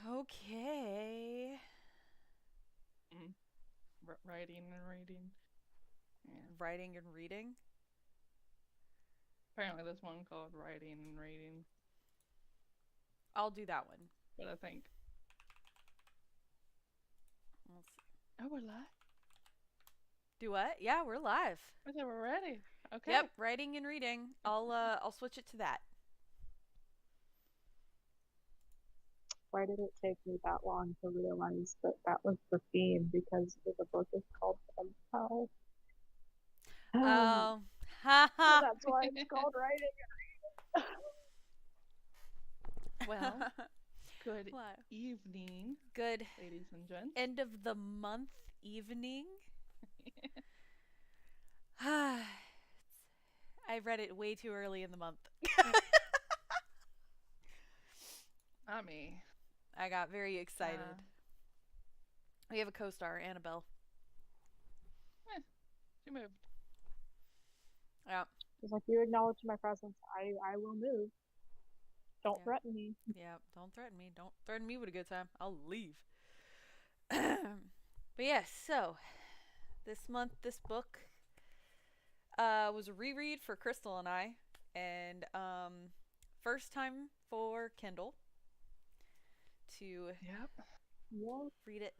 Okay. Mm. Writing and reading. Yeah. Writing and reading. Apparently, there's one called writing and reading, I'll do that one. but I think. Let's see. Oh, we're live. Do what? Yeah, we're live. I said we're ready. Okay. Yep, writing and reading. I'll switch it to that. Why did it take me that long to realize that that was the theme? Because the book is called Pen Pal. Oh, So haha. that's why it's called writing. Well, good What? evening, Good ladies and gents. end of the month evening. I read it way too early in the month. Not me. I got very excited. Uh, We have a co-star, Annabelle. she moved. Yeah, It's like, you acknowledge my presence, I will move. Don't Yeah. threaten me. yeah. Don't threaten me. Don't threaten me with a good time. I'll leave. But yes, so this month, this book was a reread for Crystal and I, and first time for Kindle to Yep. Yeah, read it.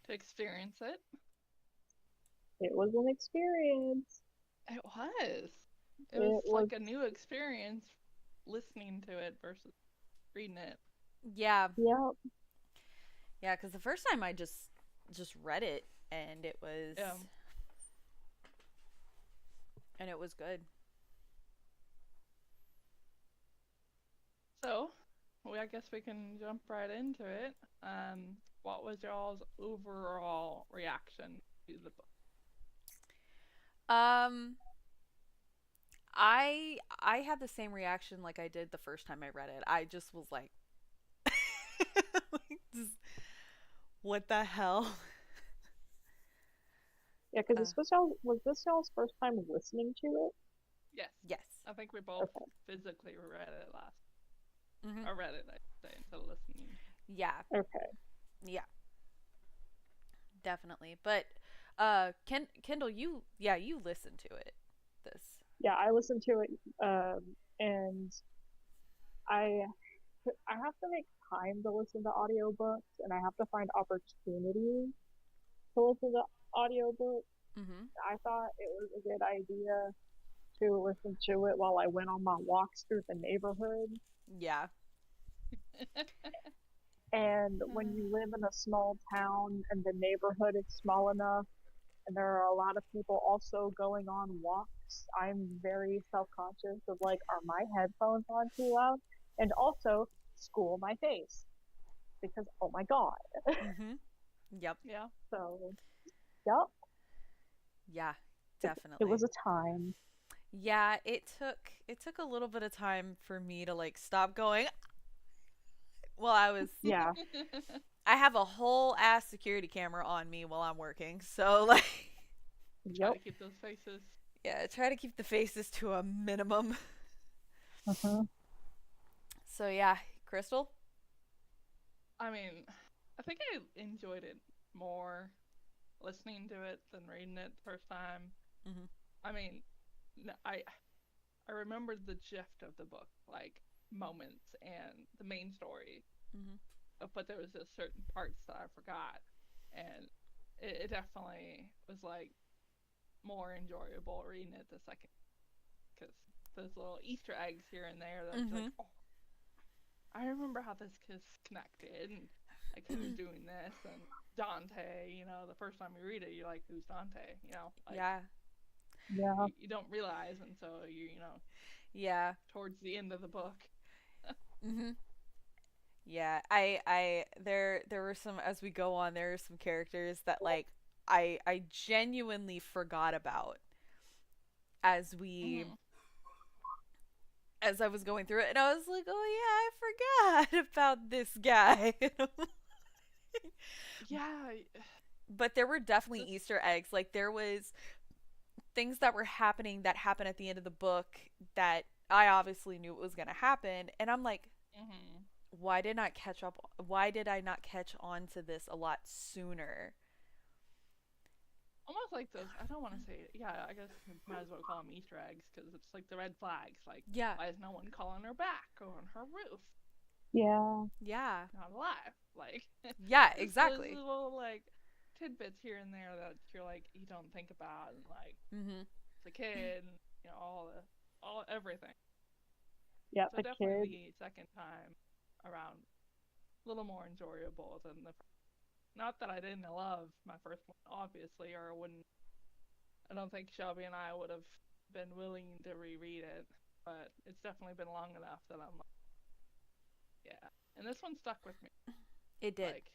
To experience it. it was an experience. It was. It It was was, like a new experience listening to it versus reading it. Yeah, yeah, yeah, because the first time I just read it and it was Yeah. good. So, I guess we can jump right into it. What was y'all's overall reaction to the book? Um, I had the same reaction like I did the first time I read it. I just was like, like just, what the hell? yeah, because Uh, was this y'all's first time listening to it? Yes. yes. I think we both Okay. physically read it last. Mm-hmm. I read it, I should say, instead of listening. Yeah, Okay. yeah, definitely. But Kendall, you listened to it. This. Yeah, I listened to it, and I I have to make time to listen to audiobooks, and I have to find opportunities to listen to audiobooks. Mm-hmm. I thought it was a good idea to listen to it while I went on my walks through the neighborhood. Yeah. And when you live in a small town and the neighborhood is small enough, and there are a lot of people also going on walks, I'm very self conscious of like, are my headphones on too loud? And also, school my face because oh my god. Mm-hmm. Yep. Yeah. So, yep, Yeah. it Definitely. was a time. Yeah, it took a little bit of time for me to like stop going. Well, Yeah, I have a whole ass security camera on me while I'm working. So like Try yep. to keep those faces. yeah, try to keep the faces to a minimum. Uh-huh. So yeah, Crystal? I mean, I think I enjoyed it more listening to it than reading it the first time. Mhm. I mean, I remembered the gist of the book, like moments and the main story, Mhm. but there was just certain parts that I forgot, and it definitely was like more enjoyable reading it the second because those little Easter eggs here and there that I was like, Mhm. oh, I remember how this is connected and like who's doing this and Dante. The first time you read it, you're like, who's Dante? Like Yeah. Yeah. you don't realize until Yeah. towards the end of the book. Mhm. Yeah. There were some as we go on there are some characters that like I genuinely forgot about as we Mm-hmm. as I was going through it and I was like, "Oh yeah, I forgot about this guy." Yeah, But there were definitely this. Easter eggs. Like there was things that were happening that happened at the end of the book that I obviously knew it was going to happen and I'm like, Mm-hmm. why did I not catch on to this a lot sooner? Almost like those. I don't want to say. Yeah, I guess you might as well call them Easter eggs because it's like the red flags. Like, Yeah. why is no one calling her back or on her roof? Yeah. Yeah. Not alive. Like, Yeah, just those exactly. little like tidbits here and there that you're like you don't think about, and like Mhm. the kid, and all everything. Yeah, So the definitely kid. the second time around, a little more enjoyable than the. Not that I didn't love my first one, obviously, or I wouldn't. I don't think Shelby and I would have been willing to reread it, but it's definitely been long enough that I'm like, yeah. And this one stuck with me. It did. Like,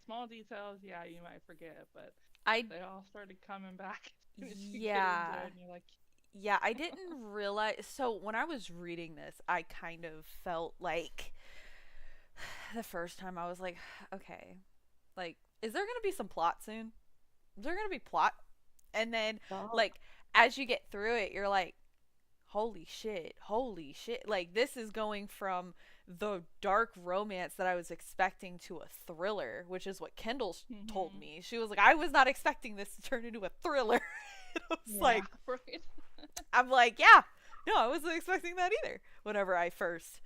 small details, yeah, you might forget, but I they all started coming back as soon as you get into yeah. it, and you're like, Yeah, I didn't realize. So when I was reading this, I kind of felt like the first time I was like, okay, like, is there gonna be some plot soon? Is there gonna be plot? And then, Oh, like, as you get through it, you're like, holy shit. Like, this is going from the dark romance that I was expecting to a thriller, which is what Kendall told mm-hmm. me. She was like, I was not expecting this to turn into a thriller. And I was yeah. like, Yeah, right. I'm like, yeah, no, I wasn't expecting that either. Whenever I first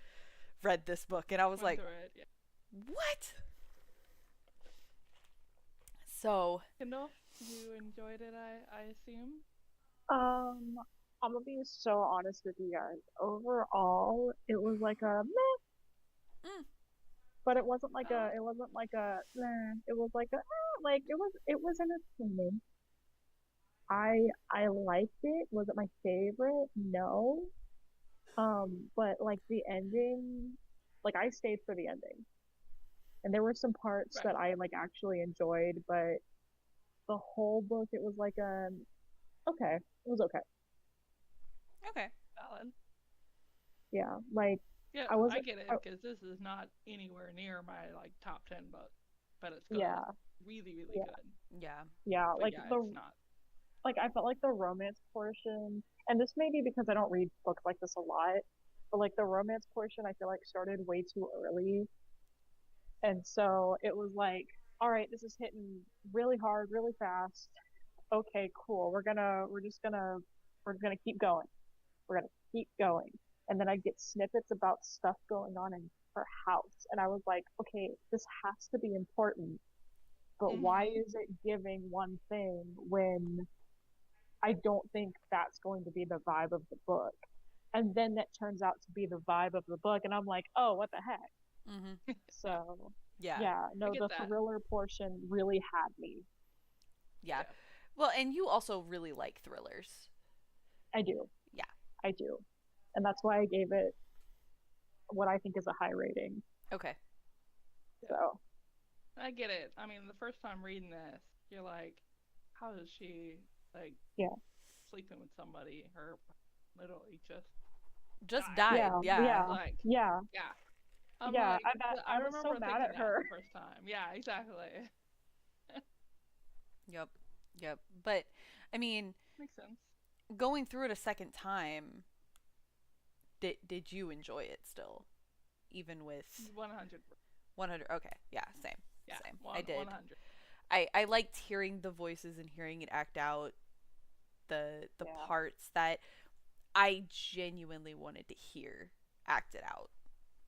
read this book, and I was Went like, through it, yeah. what? So, Kindle, you enjoyed it, I assume? Um, I'm gonna be so honest with you guys. Overall, it was like a meh, mm, but Valid. it wasn't like a meh. It was like a like it was entertaining. I liked it. Was it my favorite? No. But like the ending, like I stayed for the ending. And there were some parts that Right. I like actually enjoyed, but the whole book it was like okay. It was okay. okay, Valid. Yeah. Like Yeah, I I wasn't get I, it because this is not anywhere near my like top 10 book, but it's good, yeah. really, really Yeah. good. yeah, Yeah. But yeah, it's not. Like I felt like the romance portion, and this may be because I don't read books like this a lot, but like the romance portion I feel like started way too early. And so it was like, all right, this is hitting really hard, really fast. Okay, cool. We're just gonna keep going. We're gonna keep going. And then I get snippets about stuff going on in her house. And I was like, okay, this has to be important, but why Mm-hmm. is it giving one thing when I don't think that's going to be the vibe of the book? And then that turns out to be the vibe of the book. And I'm like, oh, what the heck? mm-hmm, So, yeah, yeah, I no, get the that. thriller portion really had me. yeah. Yeah. Well, and you also really like thrillers. I do. Yeah. I do. And that's why I gave it what I think is a high rating. Okay. Yeah. So, I get it. I mean, the first time reading this, you're like, how is she like yeah. sleeping with somebody? Her literally just Just died. died. Yeah, Yeah. yeah, Like, yeah, yeah. I'm yeah. like, I I was so remember mad thinking at that her. the first time. Yeah, exactly. Yep. Yep. But I mean, Makes sense. going through it a second time, did you enjoy it still, even with 100. 100? Okay. Yeah. Same. Yeah, Same. I did. 100. I liked hearing the voices and hearing it act out the Yeah, parts that I genuinely wanted to hear acted out.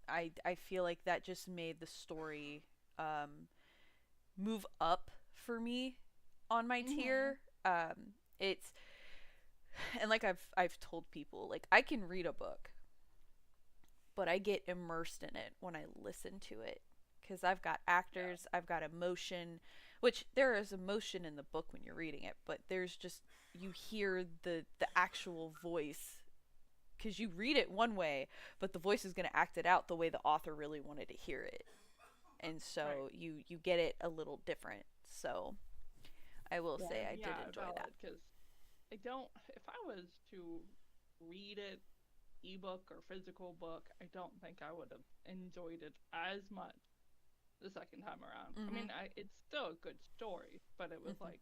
I feel like that just made the story move up for me on my Mhm. tier. It's and like I've told people, like I can read a book, but I get immersed in it when I listen to it because I've got Yeah. actors, I've got emotion, which there is emotion in the book when you're reading it, but there's just you hear the actual voice because you read it one way, but the voice is going to act it out the way the author really wanted to hear it, and Right. so you get it a little different. So I will yeah, say I did Yeah, enjoy that. valid. Because I don't. If I was to read it, ebook or physical book, I don't think I would have enjoyed it as much the second time around. I Mhm. mean, it's still a good story, but it was Mhm. like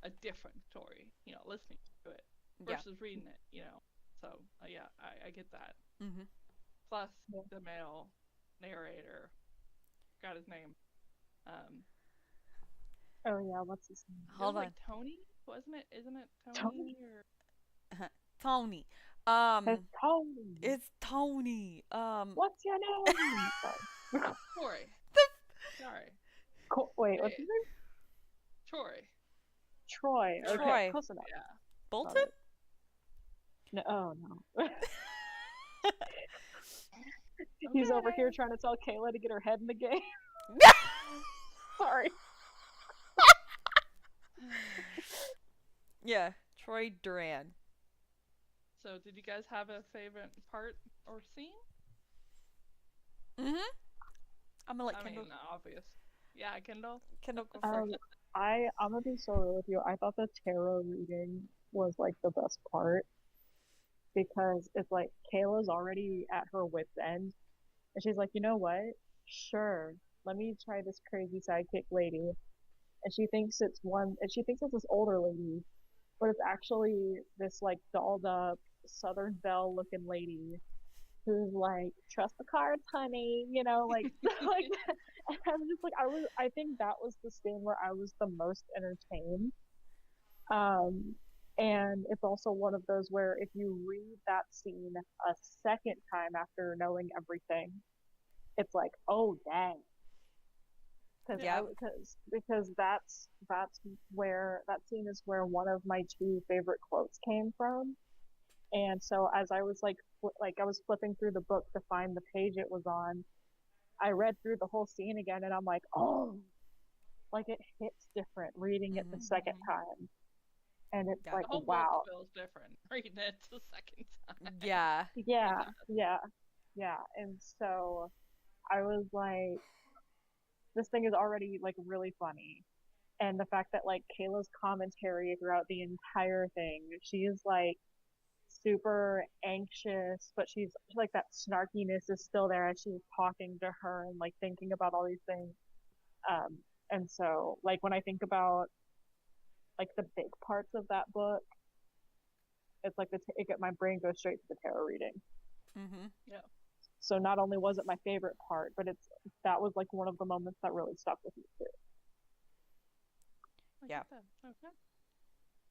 a different story. Listening to it Yeah. versus reading it. So yeah, I get that. Mhm. Plus yeah, the male. narrator. Got his name. Um, Oh yeah, what's his name? it was Hold like on. Tony, wasn't it? Isn't it Tony. Tony or Tony. It's Tony. It's Tony. What's your name? Sorry. Troy? Sorry, Wait, what's his name? Troy. Troy. Okay, Troy. close enough. Yeah. Bolton? Got it. No, oh no. He's over here trying to tell Kayla to get her head in the game. Sorry. Yeah, Troy Duran. So, did you guys have a favorite part or scene? Mm-hmm. I'm gonna let I Kendall. mean, obvious. Yeah, Kendall. Kendall go first. I'm gonna be so real with you. I thought the tarot reading was like the best part because it's like Kayla's already at her wit's end, and she's like, you know what? Sure, let me try this crazy sidekick lady, and she thinks it's this older lady, but it's actually this like dolled up Southern Belle looking lady who's like, trust the cards, honey, like like and I'm just like I think that was the scene where I was the most entertained. And it's also one of those where if you read that scene a second time after knowing everything, it's like, oh dang. Because Yeah. because that's where that scene is where one of my two favorite quotes came from. And so as I was like I was flipping through the book to find the page it was on, I read through the whole scene again, and I'm like, oh, like it hits different reading it the second time, and it's Yeah. like, The whole wow, book feels different reading it the second time. Yeah. yeah. And so I was like, this thing is already like really funny, and the fact that like Kayla's commentary throughout the entire thing, she is like super anxious, but she's like that snarkiness is still there as she's talking to her and like thinking about all these things. And so like when I think about like the big parts of that book, it's like my brain goes straight to the tarot reading. Mm-hmm. Yeah. So not only was it my favorite part, but that was like one of the moments that really stuck with me too. Yeah. Okay.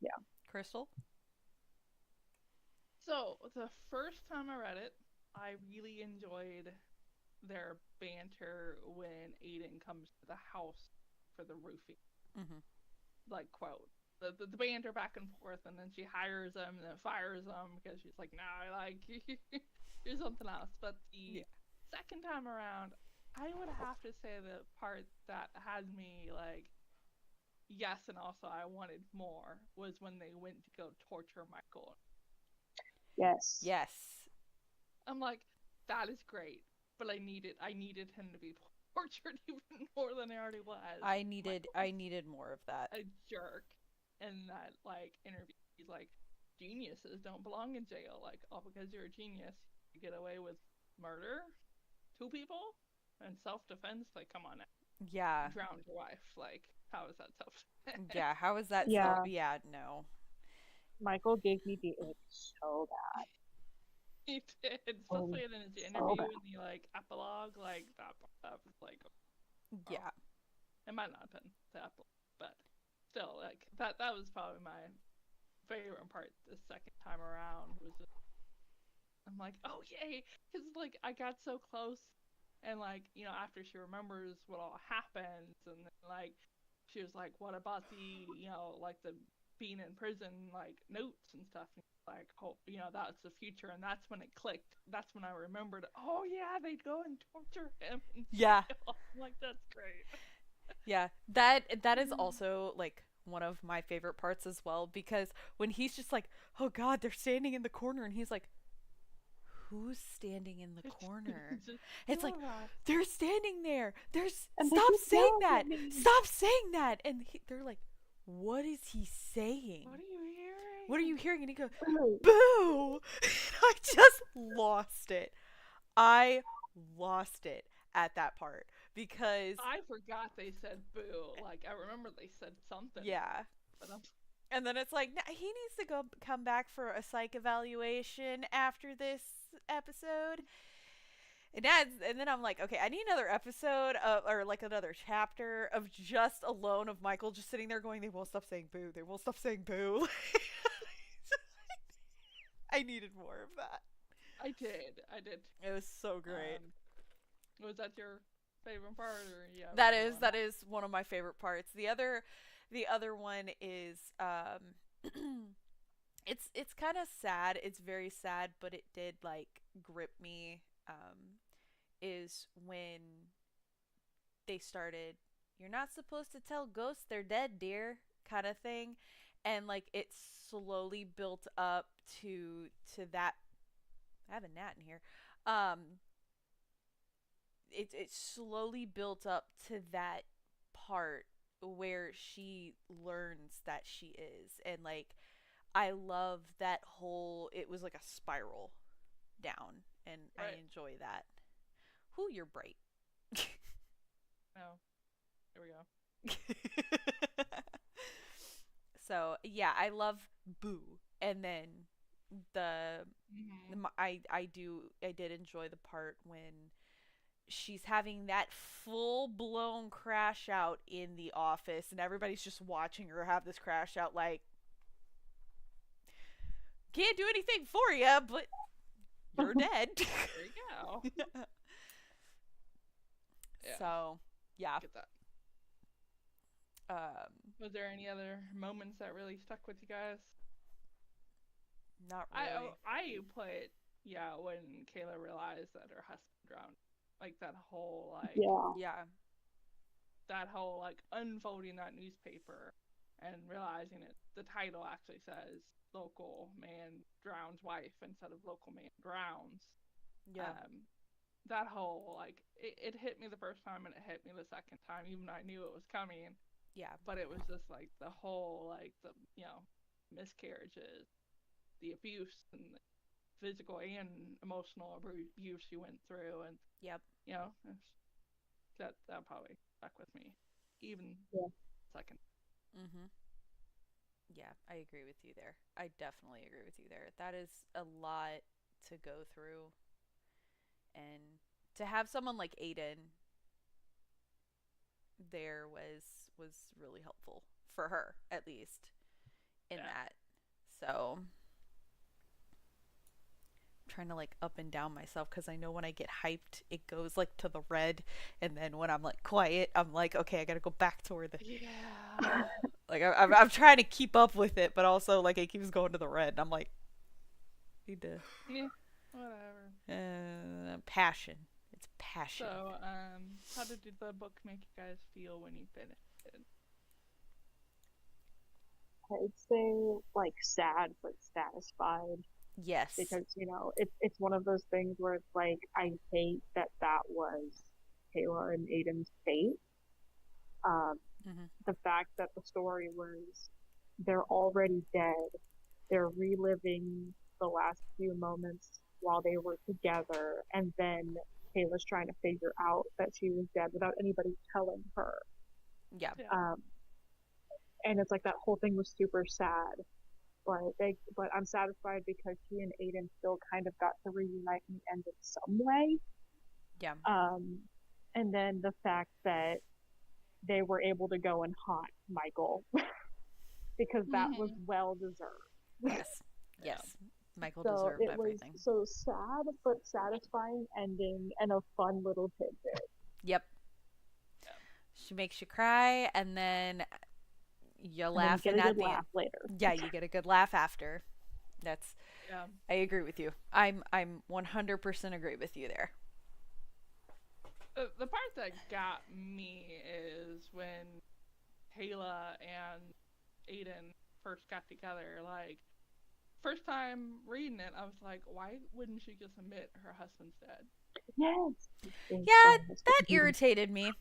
Yeah. Crystal? So, the first time I read it, I really enjoyed their banter when Aiden comes to the house for the roofing. Mm-hmm. Like, quote. The banter back and forth, and then she hires him and then fires him because she's like, no, like, you're something else. But the second time around, I would have to say the part that had me, like, yes, and also I wanted more, was when they went to go torture Michael. Yes. Yes. I'm like, that is great, but I needed him to be tortured even more than he already was. I needed more of that. A jerk in that like interview. He's like, geniuses don't belong in jail. Like, oh, because you're a genius, you get away with murder, 2 people, and self-defense. Like, come on now. Yeah. You drowned your wife. Like, how is that self-defense? Yeah. How is that? Yeah. Yeah. No. Michael gave me the ick so bad. He did, especially in his interview in the like epilogue. Like that was like, Yeah. it might not have been the epilogue, but still, like that was probably my favorite part the second time around. Was just, I'm like, oh yay, because like I got so close, and like after she remembers what all happens, and then like she was like, what about the like the being in prison like notes and stuff, and like, oh, that's the future, and that's when it clicked. That's when I remembered, oh yeah, they'd go and torture him. Yeah. I'm like, that's great. Yeah. That is also like one of my favorite parts as well, because when he's just like, oh god, they're standing in the corner, and he's like, who's standing in the corner? It's like, they're standing there. Stop saying that. Stop saying that. And they're like, what is he saying? What are you hearing? What are you hearing? And he goes, boo! I just lost it. I lost it at that part because I forgot they said boo. Like, I remember they said something. Yeah. But and then it's like, he needs to come back for a psych evaluation after this episode. And then I'm like, okay, I need another episode or like another chapter of just alone of Michael just sitting there going, they won't stop saying boo. They won't stop saying boo. I needed more of that. I did. I did. It was so great. Was that your favorite part, or yeah? That is one of my favorite parts. The other one is it's kind of sad. It's very sad, but it did like grip me. Is when they started, you're not supposed to tell ghosts they're dead, dear, kind of thing, and like it slowly built up to that. I have a gnat in here. Um, it slowly built up to that part where she learns that she is, and like I love that whole. It was like a spiral down, and Right. I enjoy that. Who, you're bright. Oh, here we go. So yeah, I love Boo, and then I did enjoy the part when she's having that full blown crash out in the office, and everybody's just watching her have this crash out. Like, can't do anything for you, but you're dead. There you go. Yeah. So yeah. Get that. Was there any other moments that really stuck with you guys? Not really. I put when Kayla realized that her husband drowned, like that whole like Yeah. that whole like unfolding that newspaper and realizing it. The title actually says "Local Man Drowns Wife" instead of "Local Man Drowns." Yeah. That whole like it hit me the first time and it hit me the second time, even though I knew it was coming. Yeah. But it was just like the whole like the miscarriages, the abuse and the physical and emotional abuse she went through, and Yep. that probably stuck with me even second. Mhm. Yeah, I agree with you there. I definitely agree with you there. That is a lot to go through, and to have someone like Aiden there was really helpful for her, at least in that. So I'm trying to like up and down myself because I know when I get hyped it goes like to the red, and then when I'm like quiet I'm like, okay, I gotta go back to where the like I'm trying to keep up with it, but also like it keeps going to the red and I'm like, need to Whatever. Passion. It's passion. So how did the book make you guys feel when you finished it? I'd say like sad but satisfied, Yes. because it's one of those things where it's like I hate that was Taylor and Aiden's fate. The fact that the story was they're already dead, they're reliving the last few moments while they were together, and then Taylor's trying to figure out that she was dead without anybody telling her. Yeah. And it's like that whole thing was super sad. But I'm satisfied because he and Aiden still kind of got to reunite in the end in some way. Yeah. And then the fact that they were able to go and haunt Michael because that was well deserved. Yes. Yes. Michael deserved everything. So sad but satisfying ending and a fun little tidbit. Yep. She makes you cry, and then you laugh, and at the end. Later. Yeah, you get a good laugh after. That's. Yeah. I agree with you. I'm 100% agree with you there. The part that got me is when Kayla and Aiden first got together. Like, first time reading it, I was like, why wouldn't she just admit her husband's dead? Yes. Yeah, that irritated me.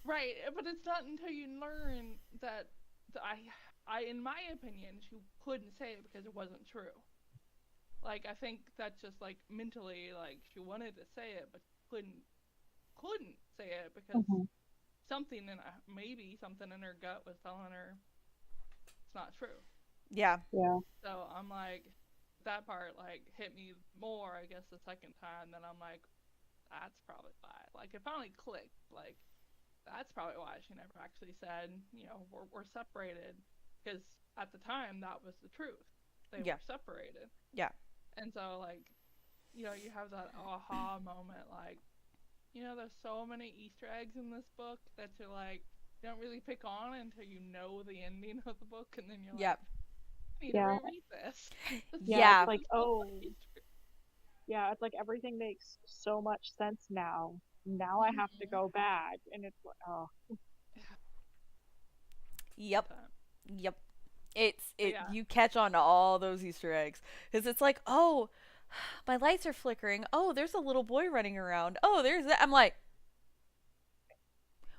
Right, but it's not until you learn that I, in my opinion, she couldn't say it because it wasn't true. Like, I think that's just like mentally, like she wanted to say it, but couldn't say it because maybe something in her gut was telling her it's not true. Yeah. So I'm like, that part like hit me more, I guess, the second time. Then I'm like, that's probably why. Like, it finally clicked. Like, that's probably why she never actually said, we're separated. Because at the time, that was the truth. They Yeah. were separated. Yeah. And so, like, you have that aha moment, like, there's so many Easter eggs in this book that you're like, you don't really pick on until you know the ending of the book, and then you're Yep. like, I need Yeah. to reread this. Yeah. It's like, oh, yeah, it's like everything makes so much sense now. Now I have to go back, and it's like, oh, Yep. Yep. Yeah. You catch on to all those Easter eggs because it's like, oh, my lights are flickering. Oh, there's a little boy running around. Oh, there's that. I'm like,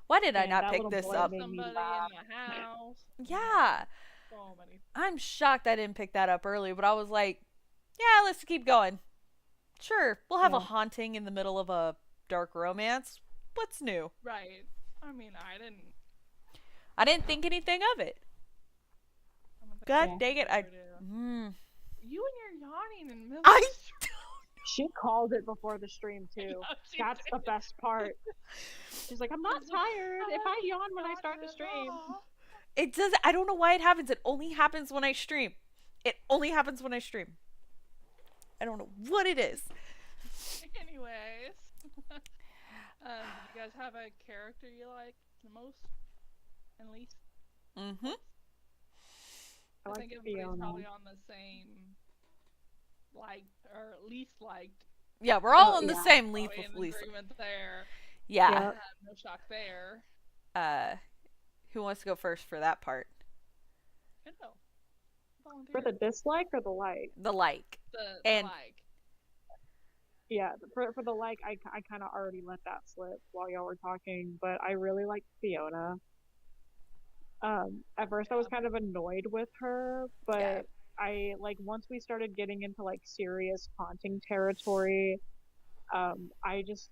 why did I man, not that pick little this boy up? made me Somebody laugh. in the house. Yeah. So many. I'm shocked I didn't pick that up early, but I was like, yeah, let's keep going. Sure, we'll have a Yeah. haunting in the middle of a dark romance. What's new? Right. I mean, I didn't think anything of it. God dang it! You and your yawning in the middle. I She called it before the stream too. That's the best part. She's like, I'm not tired. If I yawn when I start the stream. It does. I don't know why it happens. It only happens when I stream. It only happens when I stream. I don't know what it is. Anyways, you guys have a character you like the most and least? Mm-hmm. I think everybody's probably on the same liked or least liked. Yeah, we're all on the yeah. same leaf in with Lisa. agreement there. Yeah. No shock there. Who wants to go first for that part? For the dislike or the like? The like. The like. Yeah, for the like, I kind of already let that slip while y'all were talking, but I really liked Fiona. At first I was kind of annoyed with her, but I like once we started getting into like serious haunting territory, I just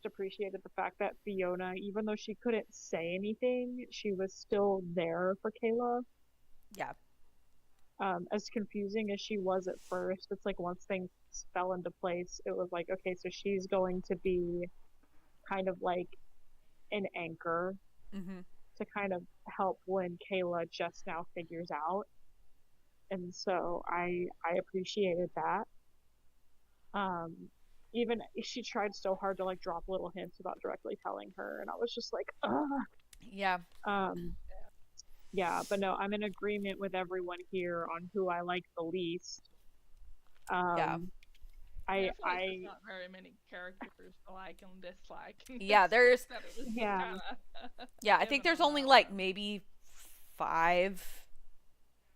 appreciated the fact that Fiona, even though she couldn't say anything, she was still there for Kayla. Yeah. As confusing as she was at first, it's like once things fell into place, it was like, okay, so she's going to be kind of like an anchor to kind of help when Kayla just now figures out. And so I appreciated that. Even she tried so hard to like drop little hints about directly telling her, and I was just like, ugh. Yeah. Yeah, but no, I'm in agreement with everyone here on who I like the least. Yeah. I there's not very many characters to like and dislike. Yeah, there's yeah, I think there's only like maybe 5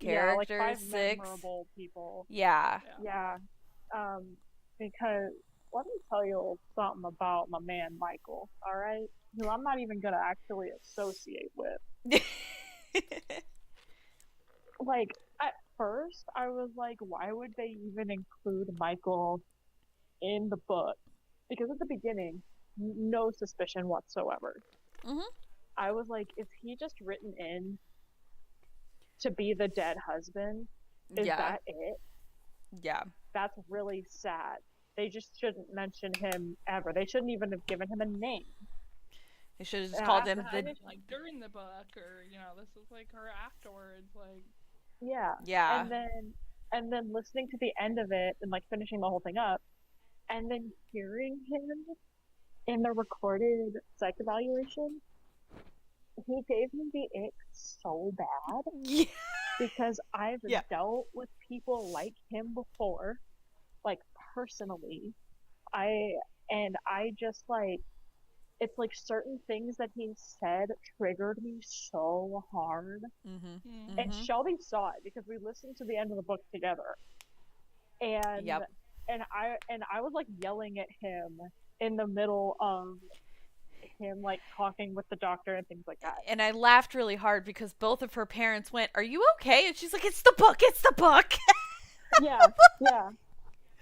characters, yeah, like 5 6 memorable people. Yeah. Because let me tell you something about my man Michael, all right? Who I'm not even gonna actually associate with. Like at first, I was like, why would they even include Michael in the book? Because at the beginning, no suspicion whatsoever. I was like, is he just written in to be the dead husband? Is that it? Yeah. That's really sad. They just shouldn't mention him ever. They shouldn't even have given him a name. They should have just called him the like during the book, or this is like her afterwards, like yeah. And then listening to the end of it and like finishing the whole thing up, and then hearing him in the recorded psych evaluation, he gave me the ick so bad. Yeah. Because I've dealt with people like him before, like personally. I just like, it's like certain things that he said triggered me so hard. And Shelby saw it because we listened to the end of the book together. And and I was like yelling at him in the middle of him like talking with the doctor and things like that. And I laughed really hard because both of her parents went, "Are you okay?" And she's like, "It's the book. It's the book." Yeah.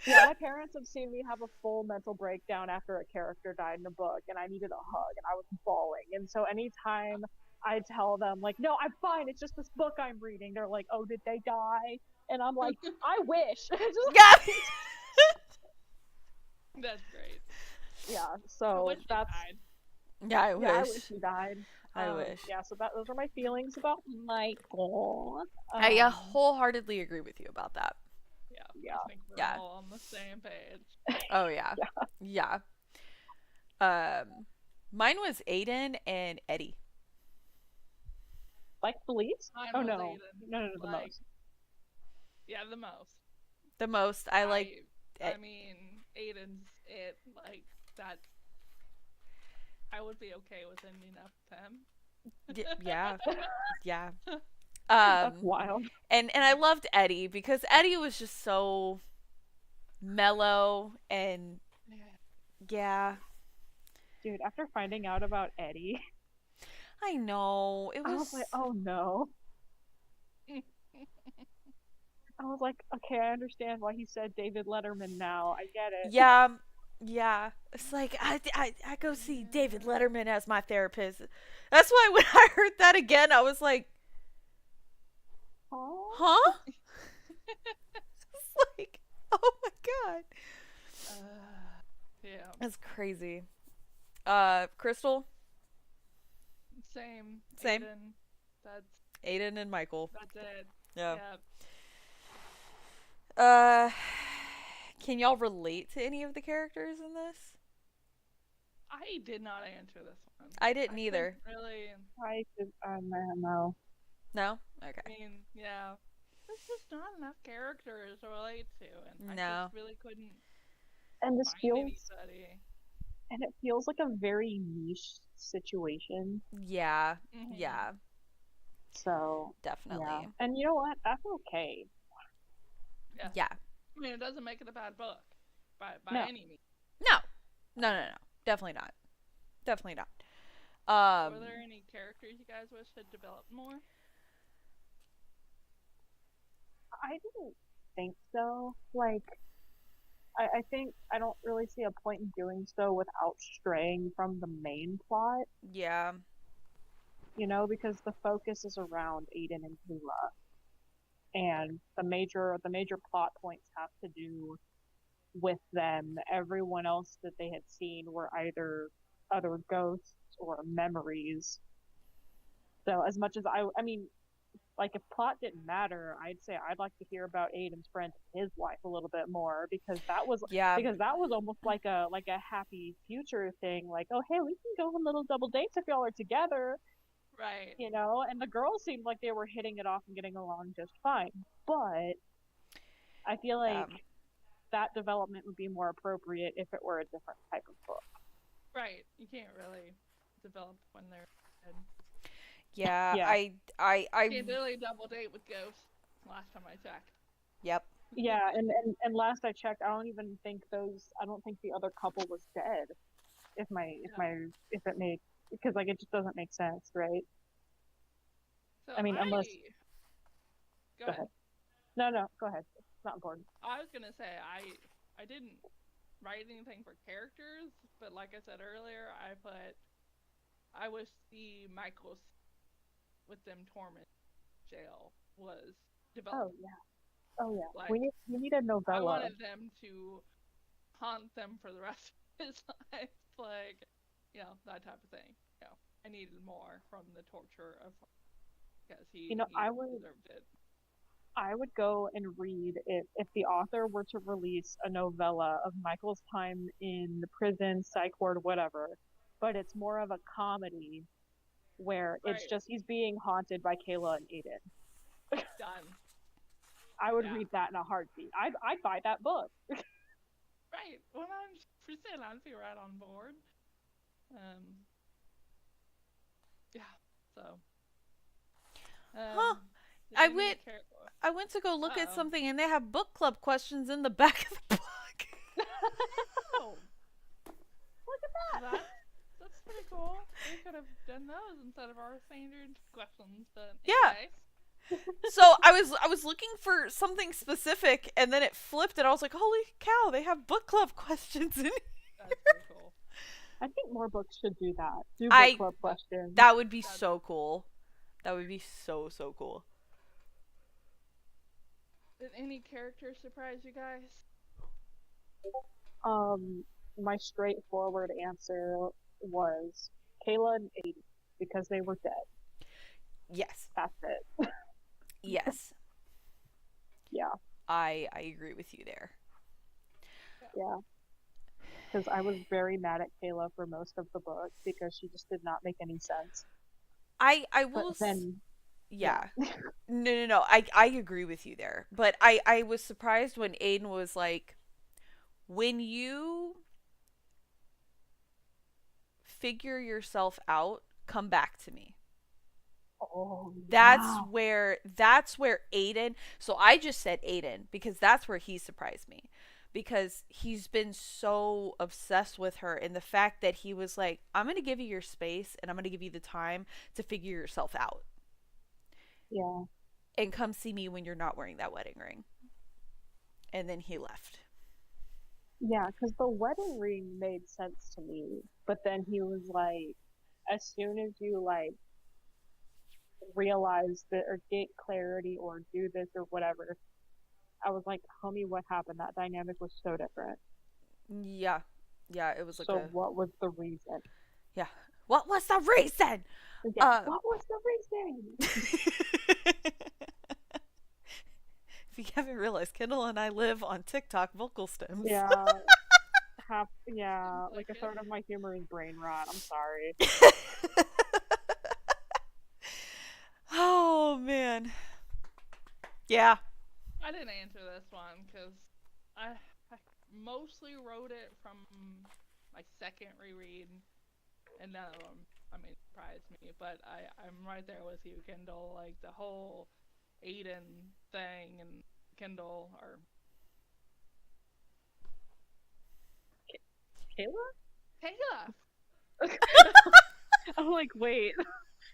My parents have seen me have a full mental breakdown after a character died in a book, and I needed a hug, and I was bawling. And so anytime I tell them, like, no, I'm fine, it's just this book I'm reading, they're like, oh, did they die? And I'm like, I wish. Yeah. That's great. Yeah, I so wish he that's died. Yeah, I yeah. I wish. wish he died. I wish. Yeah. So that those are my feelings about Michael. I Um, wholeheartedly agree with you about that. Yeah, I yeah. think we're Yeah. all on the same page. Oh yeah. Yeah. Yeah. Um, mine was Aiden and Eddie. Like the least? Mine Oh was no, Aiden. no, no, no, the Like, most. yeah, the most. The most I like. I mean, Aiden's it. Like, that. I would be okay with ending up with him. Yeah. Yeah. That's Um, wild. and I loved Eddie because Eddie was just so mellow and yeah. Dude, after finding out about Eddie, I know it I was. was like, oh no. I was like, okay, I understand why he said David Letterman now. I get it. Yeah. Yeah, it's like I go see David Letterman as my therapist. That's why when I heard that again, I was like, Huh? huh? It's like, oh my god. Yeah. That's crazy. Crystal? Same. Same. Aiden. That's Aiden and Michael. that's it. Yeah. Yeah. Can y'all relate to any of the characters in this? I did not answer this one. I didn't either. Couldn't really. I just, man, no. No? Okay. I mean, yeah. There's just not enough characters to relate to, and I No. just really couldn't And this find feels, anybody. and it feels like a very niche situation. Yeah. Mhm. Yeah. So, Definitely. yeah. And you know what? That's okay. Yeah. I mean, it doesn't make it a bad book by No. any means. No. No, no, no. Definitely not. Definitely not. Were there any characters you guys wish had developed more? I didn't think so. Like, I think I don't really see a point in doing so without straying from the main plot, yeah. because the focus is around Aiden and Kayla. And the major plot points have to do with them. Everyone else that they had seen were either other ghosts or memories. So as much as I mean, like if plot didn't matter, I'd say I'd like to hear about Aiden's friend and his life a little bit more Yeah. because that was almost like a happy future thing. Like, oh hey, we can go on little double dates if y'all are together, Right. And the girls seemed like they were hitting it off and getting along just fine. But I feel like that development would be more appropriate if it were a different type of book. Right. You can't really develop when they're dead. Yeah. Yeah. I Can't really double date with ghosts. Last time I checked. Yep. Yeah, and last I checked, I don't think the other couple was dead. If it made because like it just doesn't make sense, right? So I mean, unless Go go ahead. ahead. No, go ahead. It's not important. I was gonna say I didn't write anything for characters, but like I said earlier, I wish the Michael's with them torment jail was developed. Oh yeah. Like, We need a I novella. wanted them to haunt them for the rest of his life, like, that type of thing. I needed more from the torture of, because he deserved it. I would go and read if the author were to release a novella of Michael's time in the prison, psych ward, whatever, but it's more of a comedy where it's Right. just he's being haunted by Kayla and Aiden. Done. I would Yeah. read that in a heartbeat. I'd buy that book. Right. 100%. I'd be right on board. Yeah. So. Huh. did I any went- char- I went to go look at Uh-oh. something and they have book club questions in the back of the book. Oh. Look at that. That's pretty cool. We could have done those instead of our standard questions, but Yeah. anyway. So I was looking for something specific and then it flipped and I was like, holy cow, they have book club questions in here. That's pretty cool. I think more books should do that. Do I- book club questions. That would be so cool. That would be so cool. Did any characters surprise you guys? my straightforward answer was Kayla and Aiden because they were dead. Yes. That's it. Yes. Yeah, I agree with you there. yeah. Because I was very mad at Kayla for most of the book because she just did not make any sense. I But will then, yeah, yeah. No. I agree with you there. But I was surprised when Aiden was like, when you figure yourself out, come back to me. oh That's yeah, where that's where Aiden, so I just said Aiden because that's where he surprised me. Because he's been so obsessed with her, and the fact that he was like, I'm going to give you your space and I'm going to give you the time to figure yourself out yeah, and come see me when you're not wearing that wedding ring. And then he left. yeah. Because the wedding ring made sense to me, but then he was like, as soon as you like realize that or get clarity or do this or whatever, I was like, homie, what happened? That dynamic was so different. Yeah. Yeah, it was like So a what was the reason? yeah. What was the reason? Yeah, Uh what was the reason? If you haven't realized, Kendall and I live on TikTok vocal stems. Yeah, yeah, Seems like like a it. third of my humor is brain rot. I'm sorry. Oh man. Yeah. I didn't answer this one because I mostly wrote it from my second reread, and none of them, I mean, surprised me. But I'm right there with you, Kendall. Like the whole Aiden thing and Kendall are Kayla? Kayla. I'm like, wait,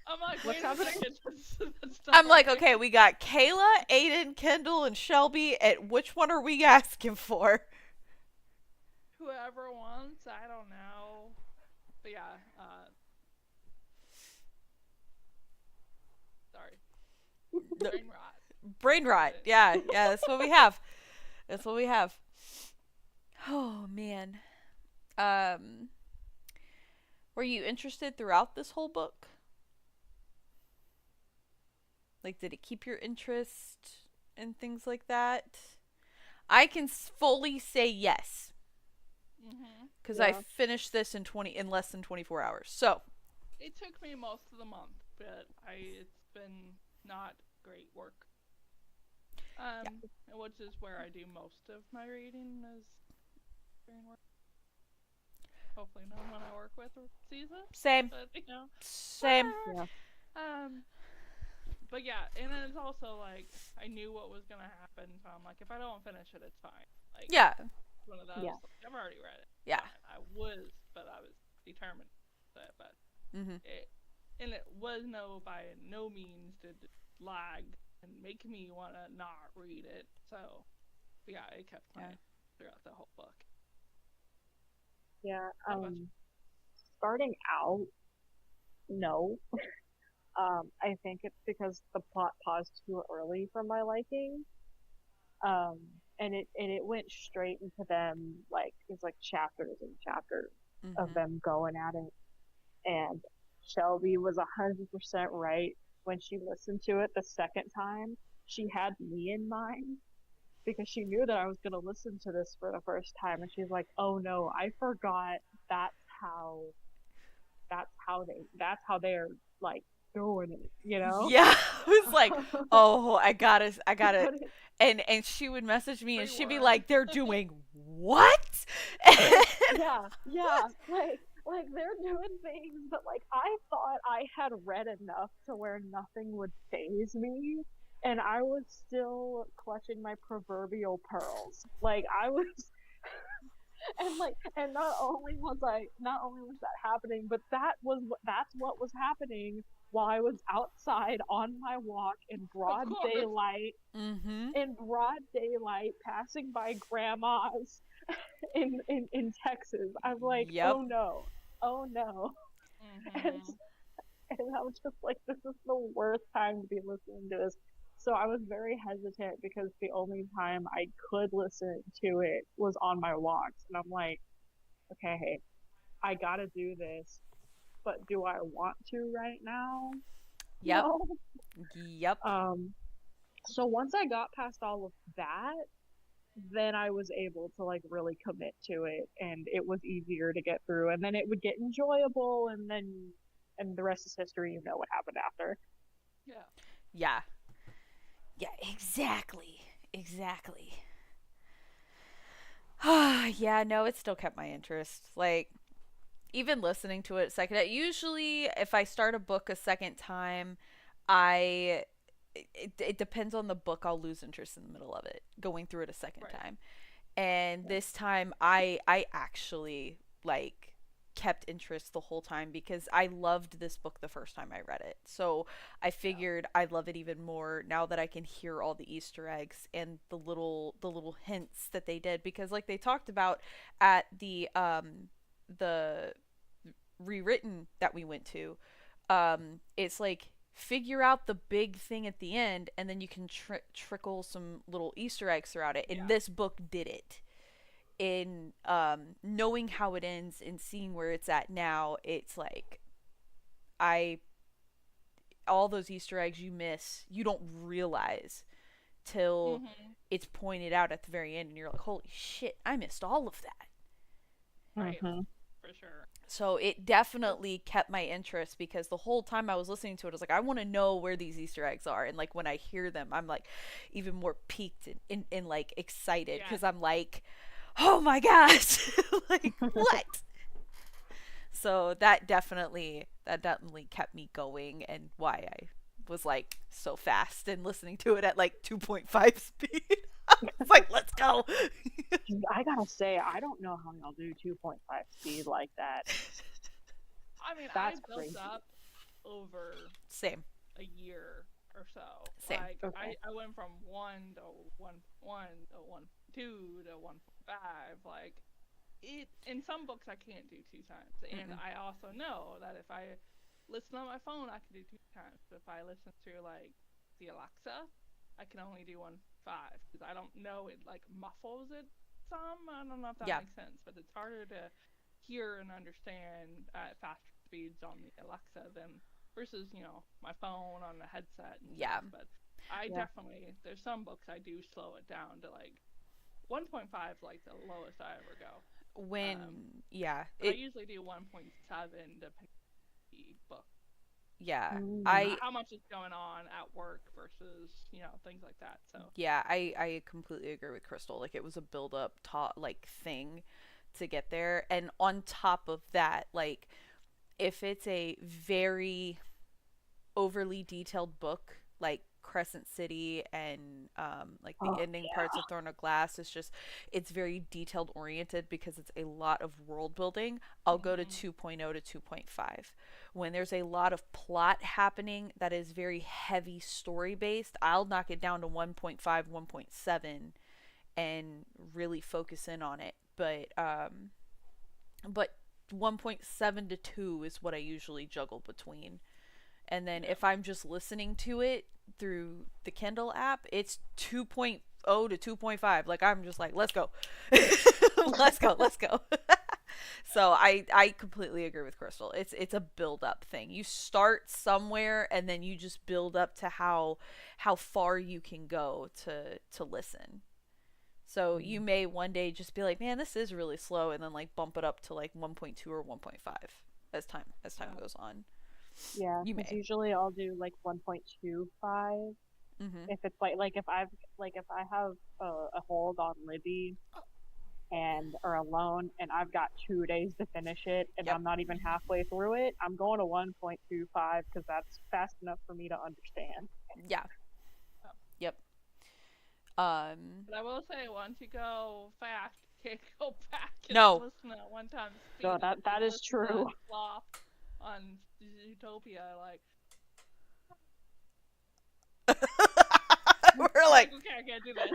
I'm like, what's wait a happening? second. That's not I'm like, right. okay, we got Kayla, Aiden, Kendall, and Shelby. And which one are we asking for? Whoever wants, I don't know. But yeah, sorry, brain rot. Brain That's rot. it. Yeah, yeah, that's what we have. That's what we have. Oh man. Um, were you interested throughout this whole book? Like, did it keep your interest and things like that? I can fully say yes Mhm. because I Yeah, finished this in less than 24 hours. So It took me most of the month, but it's been not great work. yeah, Which is where I do most of my reading is during work. Hopefully, no one I work with sees it, same, but same. yeah, um, but yeah, and then it's also like I knew what was gonna happen, so I'm like, if I don't finish it, it's fine. Like Yeah, one of those, yeah, like, I've already read it. yeah. Fine. I was, but I was determined. But Mhm. it, and it was by no means did it lag and make me want to not read it. So yeah, it kept Yeah. playing throughout the whole book. yeah. What about Starting out, no. I think it's because the plot paused too early for my liking. Um, and it went straight into them like it's like chapters and chapters of Mhm. them going at it. And Shelby was 100% right when she listened to it the second time. She had me in mind because she knew that I was gonna listen to this for the first time, and she's like, "Oh no, I forgot. That's how. That's how they're like doing it. You know." Yeah, I was like, oh, I gotta, But it, and she would message me and she'd be rewind? like, they're doing what? yeah, yeah, like they're doing things that like I thought I had read enough to where nothing would faze me, and I was still clutching my proverbial pearls. Like I was, and not only was that happening, but that's what was happening while I was outside on my walk Of course. Mm-hmm. in broad daylight, passing by grandmas in Texas. I'm like, Yep. oh no, oh no, and Mhm. and I was just like, this is the worst time to be listening to this. So I was very hesitant because the only time I could listen to it was on my walks, and I'm like, okay, I gotta do this, but do I want to right now? Yep. No. Yep. Um, so once I got past all of that, then I was able to like really commit to it and it was easier to get through and then it would get enjoyable and the rest is history, you know what happened after. Yeah. Yeah. Yeah, exactly. Exactly. Yeah, no, it still kept my interest. Like, even listening to it a second, usually if I start a book a second time, I. It depends on the book. I'll lose interest in the middle of it, going through it a second Right. time. And this time, I actually, like, kept interest the whole time because I loved this book the first time I read it. So I Yeah. figured I'd love it even more now that I can hear all the Easter eggs and the little hints that they did, because like they talked about at the rewritten that we went to, it's like figure out the big thing at the end and then you can trickle some little Easter eggs throughout it. And Yeah. this book did it. In knowing how it ends and seeing where it's at now, it's like I all those Easter eggs you miss, you don't realize till Mhm. it's pointed out at the very end, and you're like, "Holy shit, I missed all of that." Right. Mm-hmm. For sure. So it definitely kept my interest because the whole time I was listening to it, I was like, I want to know where these Easter eggs are. And like when I hear them, I'm like even more piqued and like excited Yeah. because I'm like, oh my gosh, like what? So that definitely kept me going and why I was like so fast and listening to it at like 2.5 speed. It's like, let's go. I gotta say, I don't know how y'all do 2.5 speed like that. I mean, I That's built crazy. up over Same, a year or so. same. Like Okay. I went from 1 to 1.1 to 1.2 to 1.5. Like it in some books I can't do two times. And Mm-mm. I also know that if I listen on my phone I can do two times. But if I listen to like the Alexa, I can only do 1.5 because I don't know, it like muffles it some. I don't know if that Yeah, makes sense, but it's harder to hear and understand at faster speeds on the Alexa than versus my phone on the headset and yeah. stuff. But I Yeah. definitely, there's some books I do slow it down to like 1.5 like the lowest I ever go. Yeah, But I it, usually do 1.7 depending on the book, yeah, Mm. I, how much is going on at work versus things like that. So yeah, I completely agree with Crystal. Like it was a build up, like thing to get there, and on top of that, like if it's a very overly detailed book like Crescent City and like the Oh ending parts of Throne of Glass, it's very detailed oriented because it's a lot of world building. I'll go to hmm 2.0 to 2.5. When there's a lot of plot happening that is very heavy story based, I'll knock it down to 1.5, 1.7 and really focus in on it. But 1.7 to 2 is what I usually juggle between. And then yeah. if I'm just listening to it through the Kindle app, it's 2.0 to 2.5. Like I'm just like, let's go. Let's go, let's go. So I completely agree with Crystal. It's a build up thing. You start somewhere and then you just build up to how far you can go to listen. So you Mm. may one day just be like, man, this is really slow, and then like bump it up to like 1.2 or 1.5 as time Yeah. goes on. Yeah, You because may. usually I'll do like 1.25 Mm-hmm. if it's if I have a hold on Libby and or alone and I've got 2 days to finish it and Yep. I'm not even halfway through it, I'm going to 1.25 because that's fast enough for me to understand. Yeah. Yeah. Yep. Um. But I will say, once you go fast, you can't go back and No. listen at one time So speed. I that just is listened to true. that slop on Zootopia. Like, We're I'm like, like, okay, I can't do this.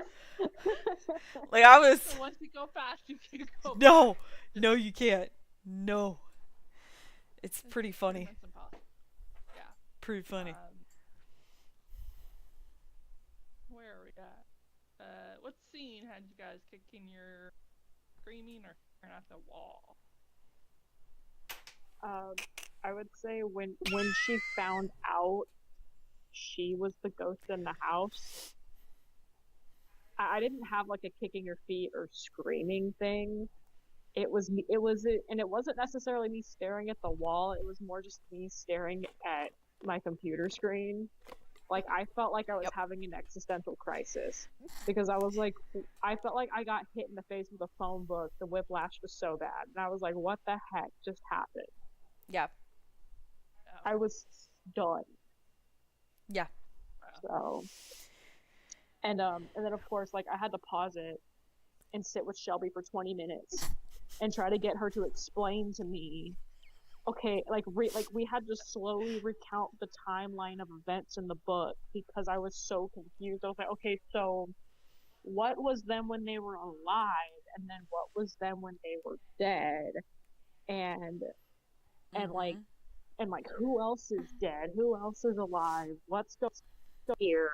like I So was. once you go fast, you can't go back. No. No, you can't. No. It's It's pretty pretty funny. much impossible. Yeah. Pretty funny. Where are we at? What scene had you guys kicking your screaming or? staring at the wall? I would say when she found out she was the ghost in the house, I didn't have like a kicking your feet or screaming thing. And it wasn't necessarily me staring at the wall. It was more just me staring at my computer screen. Like I felt like I was Yep. having an existential crisis because I felt like I got hit in the face with a phone book. The whiplash was so bad, and I was like, "What the heck just happened?" Yeah. I was done. Yeah. So, and then of course, like I had to pause it and sit with Shelby for 20 minutes and try to get her to explain to me. Okay, like we had to slowly recount the timeline of events in the book because I was so confused. I was like, okay, so what was them when they were alive, and then what was them when they were dead, and and like Mhm. and like who else is dead? Who else is alive? What's going on here?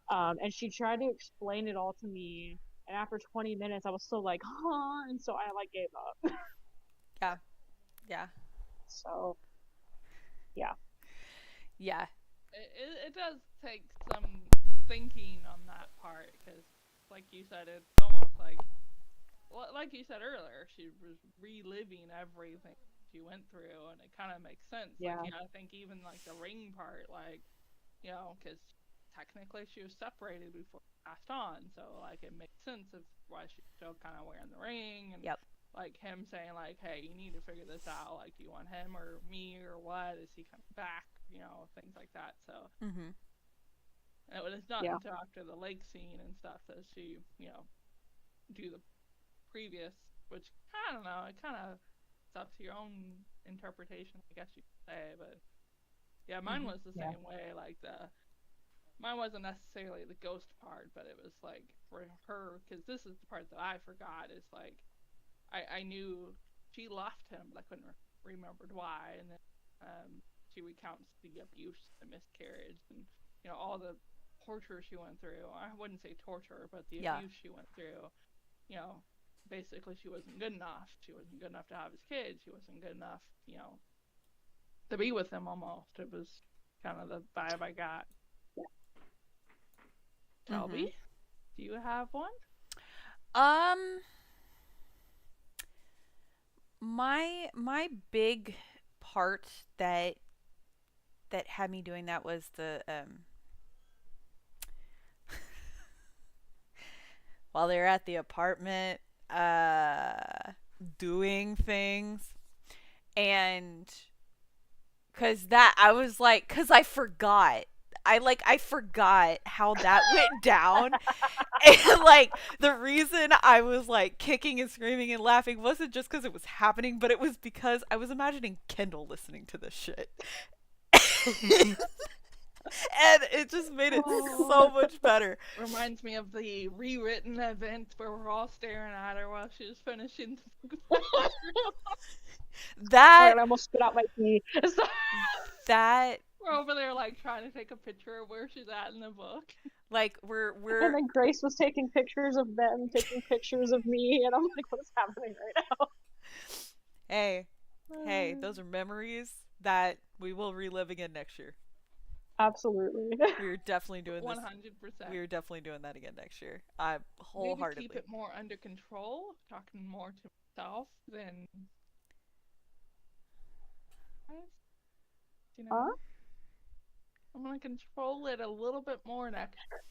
And she tried to explain it all to me, and after 20 minutes, I was still like, huh, and so I like gave up. Yeah. Yeah. So yeah. Yeah. It does take some thinking on that part because, like you said, it's almost like you said earlier, she was reliving everything she went through, and it kind of makes sense. Yeah. Like, I think even like the ring part, like, because technically she was separated before she passed on, so like it makes sense of why she's still kind of wearing the ring, and Yep. like him saying like, hey, you need to figure this out. Like, do you want him or me or what? Is he coming back? Things like that. So. Mhm. And it's not Yeah. until after the lake scene and stuff that she, do the previous, which I don't know. It kind of it's up to your own interpretation, I guess you could say. But yeah, mine was the Yeah. same way. Like mine wasn't necessarily the ghost part, but it was like for her, because this is the part that I forgot. Is like I knew she left him, but I couldn't remembered why, and then she recounts the abuse, the miscarriage, and all the torture she went through. I wouldn't say torture, but the Yeah. abuse she went through. Basically she wasn't good enough. She wasn't good enough to have his kids. She wasn't good enough, to be with him almost. It was kind of the vibe I got. Shelby, do you have one? My big part that had me doing that was the while they're at the apartment doing things, and cuz that I was like, cuz I forgot I forgot how that went down. And like the reason I was like kicking and screaming and laughing wasn't just because it was happening, but it was because I was imagining Kendall listening to this shit. And it just made it so much better. Reminds me of the rewritten event where we're all staring at her while she was finishing the book. That I almost spit out my tea. that We're over there like trying to take a picture of where she's at in the book. like And we're then Grace was taking pictures of them, taking pictures of me, and I'm like, what is happening right now? hey, those are memories that we will relive again next year. Absolutely. We're definitely doing this. 100%. We're definitely doing that again next year. I wholeheartedly. Maybe keep it more under control, talking more to myself than. Huh? I'm gonna control it a little bit more next year.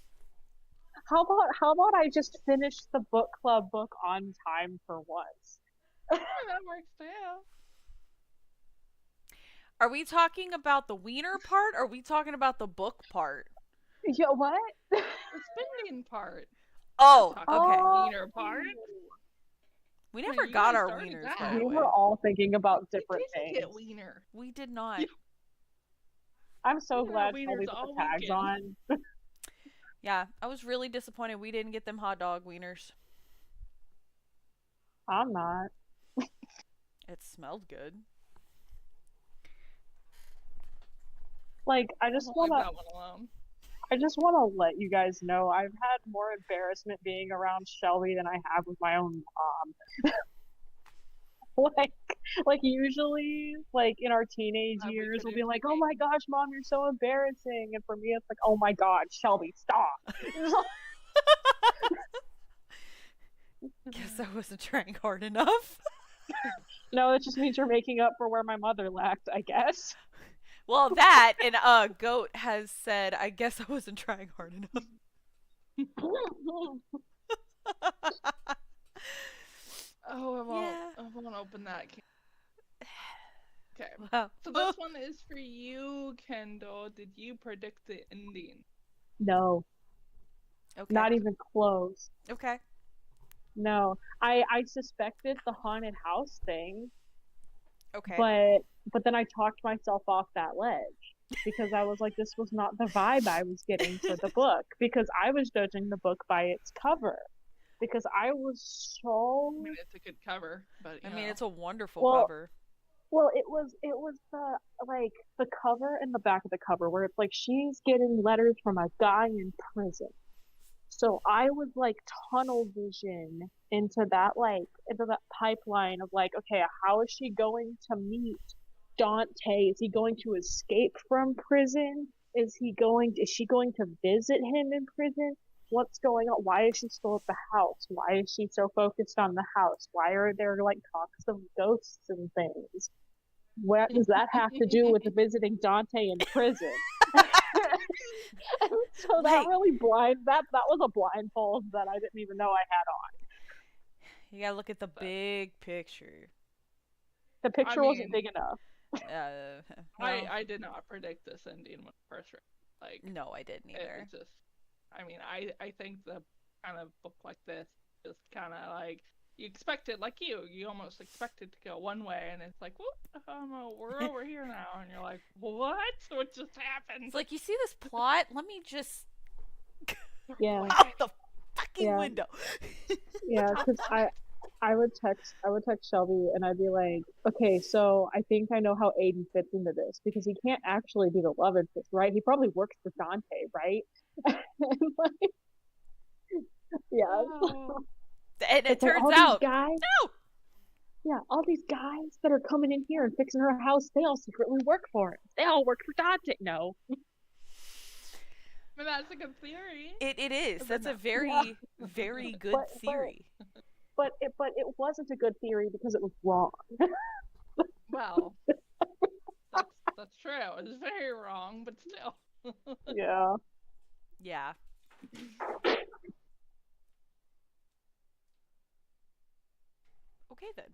How about I just finish the book club book on time for once? Yeah, that works too. Are we talking about the wiener part or are we talking about the book part? Yo, what? The spinning part. Oh, Talking okay. about the wiener part. We never You got guys our started wieners, that. by the We way. were all thinking about different We didn't things. get wiener. We did not. I'm so We glad had Shelby wieners put all the tags weekend. on. Yeah, I was really disappointed we didn't get them hot dog wieners. I'm not. It smelled good. Like, I just I'll leave wanna that one alone. let you guys know I've had more embarrassment being around Shelby than I have with my own mom. like like usually like in our teenage We years could we'll do be like, oh something. my gosh, mom, you're so embarrassing, and for me it's like, oh my god, Shelby, stop. Guess I wasn't trying hard enough. No, it just means you're making up for where my mother lacked, I guess. Well, that and Goat has said, I guess I wasn't trying hard enough. Oh, Yeah. I won't open that. Okay. Wow. So this one is for you, Kendall. Did you predict the ending? No, Okay. not even close. Okay. No, I suspected the haunted house thing, Okay. but then I talked myself off that ledge because I was like, this was not the vibe I was getting for the book, because I was judging the book by its cover, because I was so I mean, it's a good cover, but I mean, it's a wonderful well cover. well it was the like the cover and the back of the cover where it's like she's getting letters from a guy in prison. So I was like tunnel vision into that pipeline of like, okay, how is she going to meet Dante? Is he going to escape from prison? Is she going to visit him in prison? What's going on? Why is she still at the house? Why is she so focused on the house? Why are there like talks of ghosts and things? What does that have to do with visiting Dante in prison? So that really that was a blindfold that I didn't even know I had on. You gotta look at the big picture. The picture wasn't big enough. Well, I did not predict this ending when I first read it. Like, no, I didn't either. It just, I mean, I think the kind of book like this is kind of like, you expect it, like you almost expect it to go one way, and it's like, whoop, we're over here now, and you're like, what just happened? It's like, you see this plot? Let me just Yeah. out the fucking window. Yeah, because I would text Shelby and I'd be like, okay, so I think I know how Aiden fits into this, because he can't actually be the love interest, right? He probably works for Dante, right? And like, yeah. Oh. And it It's like turns all out, these guys, no! yeah, all these guys that are coming in here and fixing her house, they all secretly work for him. They all work for Dante. No. But that's a good theory. It is. That's a very, very good theory. But it wasn't a good theory because it was wrong. Well, that's true. It's very wrong, but still. Yeah. Yeah. Okay then.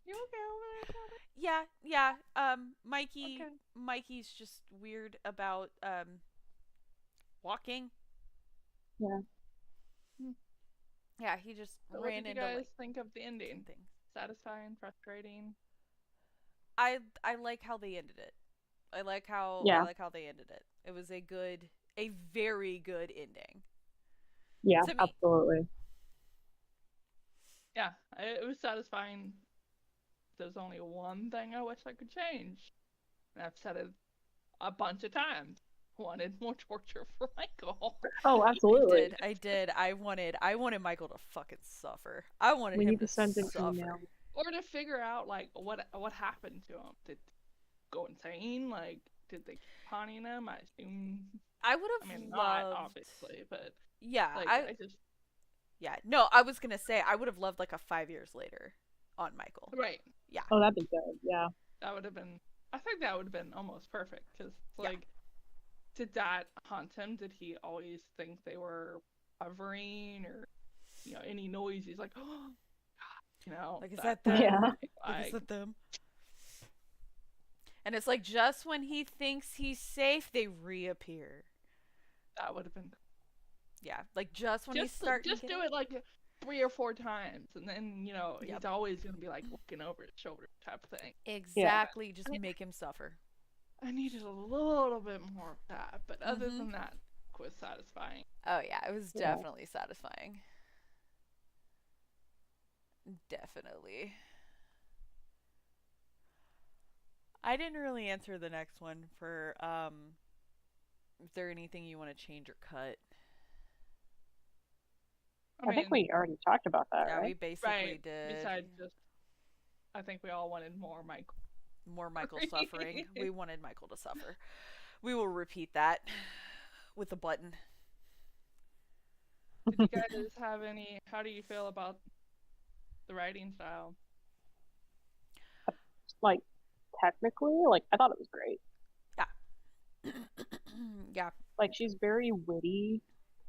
You okay over there, Yeah, yeah. Mikey's just weird about walking. Yeah. Yeah, he just So ran what did into you guys like think of the ending? things. Satisfying, frustrating? I like how they ended it. I like how they ended it. It was a very good ending. Yeah, To me. absolutely. Yeah, it was satisfying. There's only one thing I wish I could change, and I've said it a bunch of times. Wanted more torture for Michael. Oh, absolutely. I did. I wanted Michael to fucking suffer. I wanted We him need to to send an suffer. email. Or to figure out like what happened to him. Did he go insane? Like, did they keep haunting him? I assume. I would have I mean, loved, not obviously, but yeah, like, I just. Yeah, no, I was gonna say I would have loved like a 5 years later on Michael. Right. Yeah. Oh, that'd be good. Yeah. That would have been. I think that would have been almost perfect, because like, did that haunt him? Did he always think they were hovering, or any noise? He's like, oh, God, like, is that them? Yeah. Like, is that them? And it's like, just when he thinks he's safe, they reappear. That would have been. Yeah, like just when he's starting. Just do it like 3 or 4 times, and then he's always gonna be like looking over his shoulder type of thing. Exactly, yeah. Just make him suffer. I needed a little bit more of that, but other than that, it was satisfying. Oh yeah, it was definitely satisfying. Definitely. I didn't really answer the next one for is there anything you want to change or cut? I think we already talked about that, yeah, right? we basically did. Besides just I think we all wanted more Michael. More Michael suffering. We wanted Michael to suffer. We will repeat that with a button. Did you guys have any? How do you feel about the writing style? Like, technically, like, I thought it was great. Yeah. Yeah. Like, she's very witty.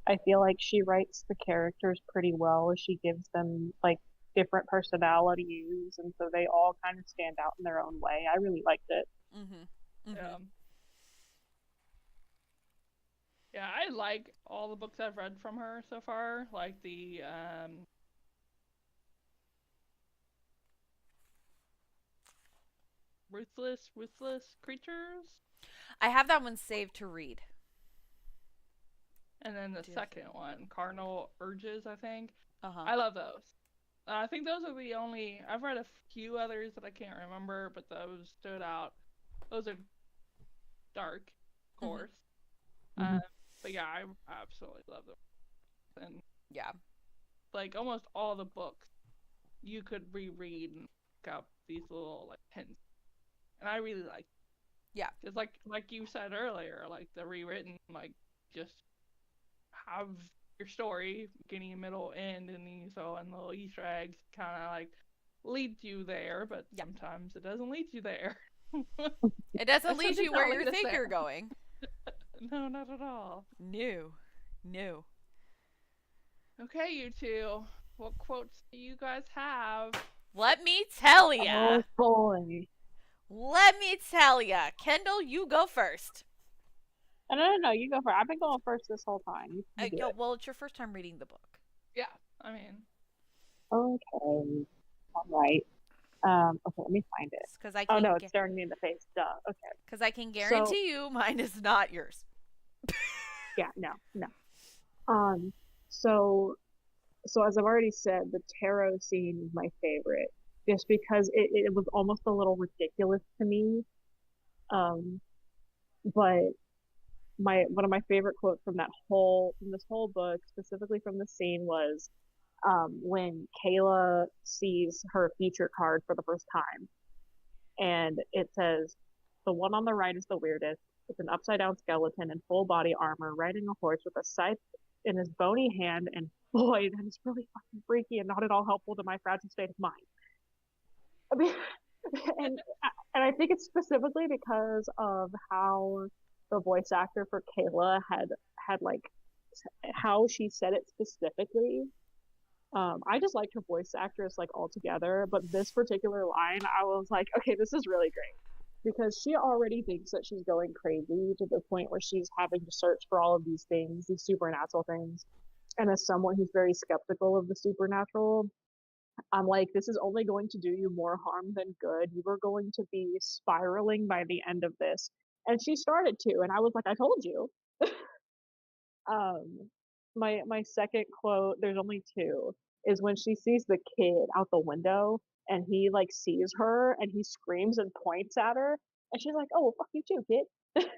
I feel like she writes the characters pretty well. She gives them, like, different personalities, and so they all kind of stand out in their own way. I really liked it. Mm-hmm. Mm-hmm. Yeah. Yeah, I like all the books I've read from her so far. Like the Ruthless Creatures. I have that one saved to read. And then the second one, Cardinal Urges, I think. Uh-huh. I love those. I think those are the only. I've read a few others that I can't remember, but those stood out. Those are dark, of course. Mm-hmm. But yeah, I absolutely love them. And yeah, like almost all the books, you could reread and pick up these little like hints, and I really like. Yeah, because like you said earlier, like the rewritten, like just have your story beginning, middle, end, and little Easter eggs kind of like lead you there, but sometimes it doesn't lead you there. It doesn't lead you where you think you're going. No, not at all. No. Okay, you two. What quotes do you guys have? Let me tell ya. Oh boy. Let me tell ya. Kendall, you go first. No, you go first. I've been going first this whole time. Well, it's your first time reading the book. Yeah, I mean. Okay. All right. Okay, let me find it. Because I no, it's staring me in the face. Duh. Okay. Because I can guarantee you mine is not yours. Yeah, no. So as I've already said, the tarot scene is my favorite, just because it was almost a little ridiculous to me. But one of my favorite quotes from this whole book, specifically from the scene, was when Kayla sees her future card for the first time, and it says, "The one on the right is the weirdest. It's an upside down skeleton in full body armor, riding a horse with a scythe in his bony hand, and boy, that is really fucking freaky and not at all helpful to my fragile state of mind." I mean, and I think it's specifically because of how the voice actor for Kayla had like how she said it specifically. I just liked her voice actress like altogether, but this particular line, I was like, okay, this is really great, because she already thinks that she's going crazy to the point where she's having to search for all of these things, these supernatural things. And as someone who's very skeptical of the supernatural, I'm like, this is only going to do you more harm than good. You are going to be spiraling by the end of this. And she started to, and I was like, I told you. My second quote, there's only two, is when she sees the kid out the window and he like sees her and he screams and points at her, and she's like, "Oh, well, fuck you too, kid." like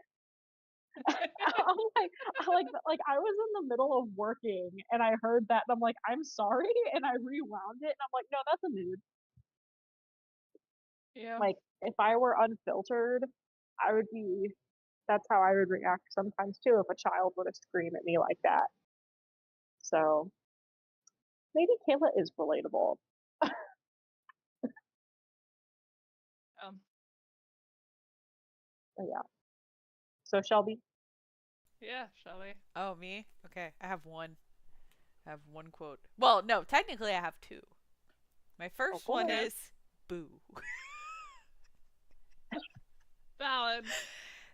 I was in the middle of working and I heard that and I'm like, I'm sorry, and I rewound it and I'm like, no, that's a mood. Yeah. Like if I were unfiltered, I would be. That's how I would react sometimes too if a child were to scream at me like that. So maybe Kayla is relatable. Yeah. So Shelby. Yeah, Shelby. Oh, me? Okay, I have one. I have one quote. Well, no, technically I have two. My first one is boo. Valid.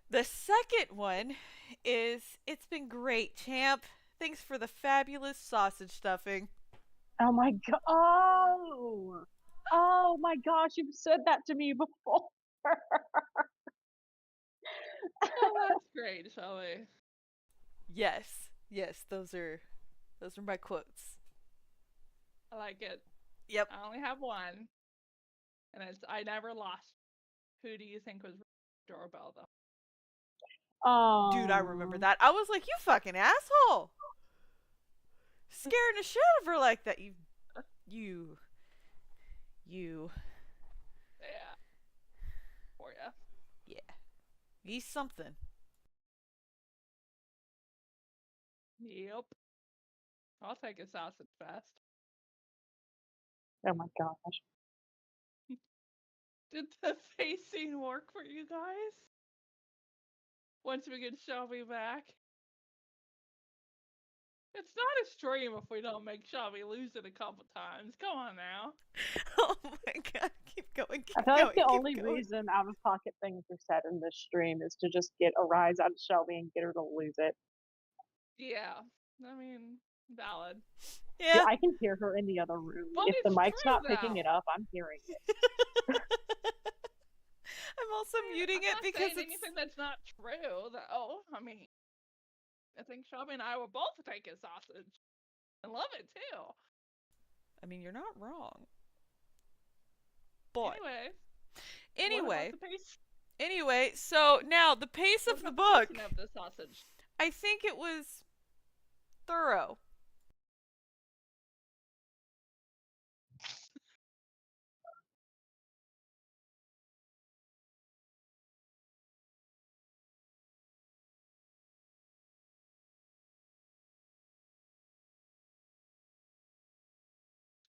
The second one is, "It's been great, champ. Thanks for the fabulous sausage stuffing." Oh my god. Oh my gosh, you've said that to me before. Oh, that's great, Shelby. Yes, those are my quotes. I like it. Yep. I only have one, and it's "I never lost." Who do you think was doorbell though? Oh, dude, I remember that. I was like, you fucking asshole, scaring the shit out of her like that. You. for you. Yeah. He's something. Yep. I'll take a sausage fest. Oh my gosh. Did the pacing work for you guys? Once we get Shelby back? It's not a stream if we don't make Shelby lose it a couple times. Come on now. Oh my god. Keep going. I Keep feel going. like the keep only going. reason out of pocket things are said in this stream is to just get a rise out of Shelby and get her to lose it. Yeah. I mean, valid. See, Yeah. I can hear her in the other room. But If the it's mic's true, not picking though. it up, I'm hearing it. I'm also muting I'm it not because saying it's anything that's not true. Though. I mean, I think Shelby and I will both take a sausage and love it too. I mean, you're not wrong. But Anyway, anyway, so now the pace what of the about book, pacing of the sausage? I think it was thorough.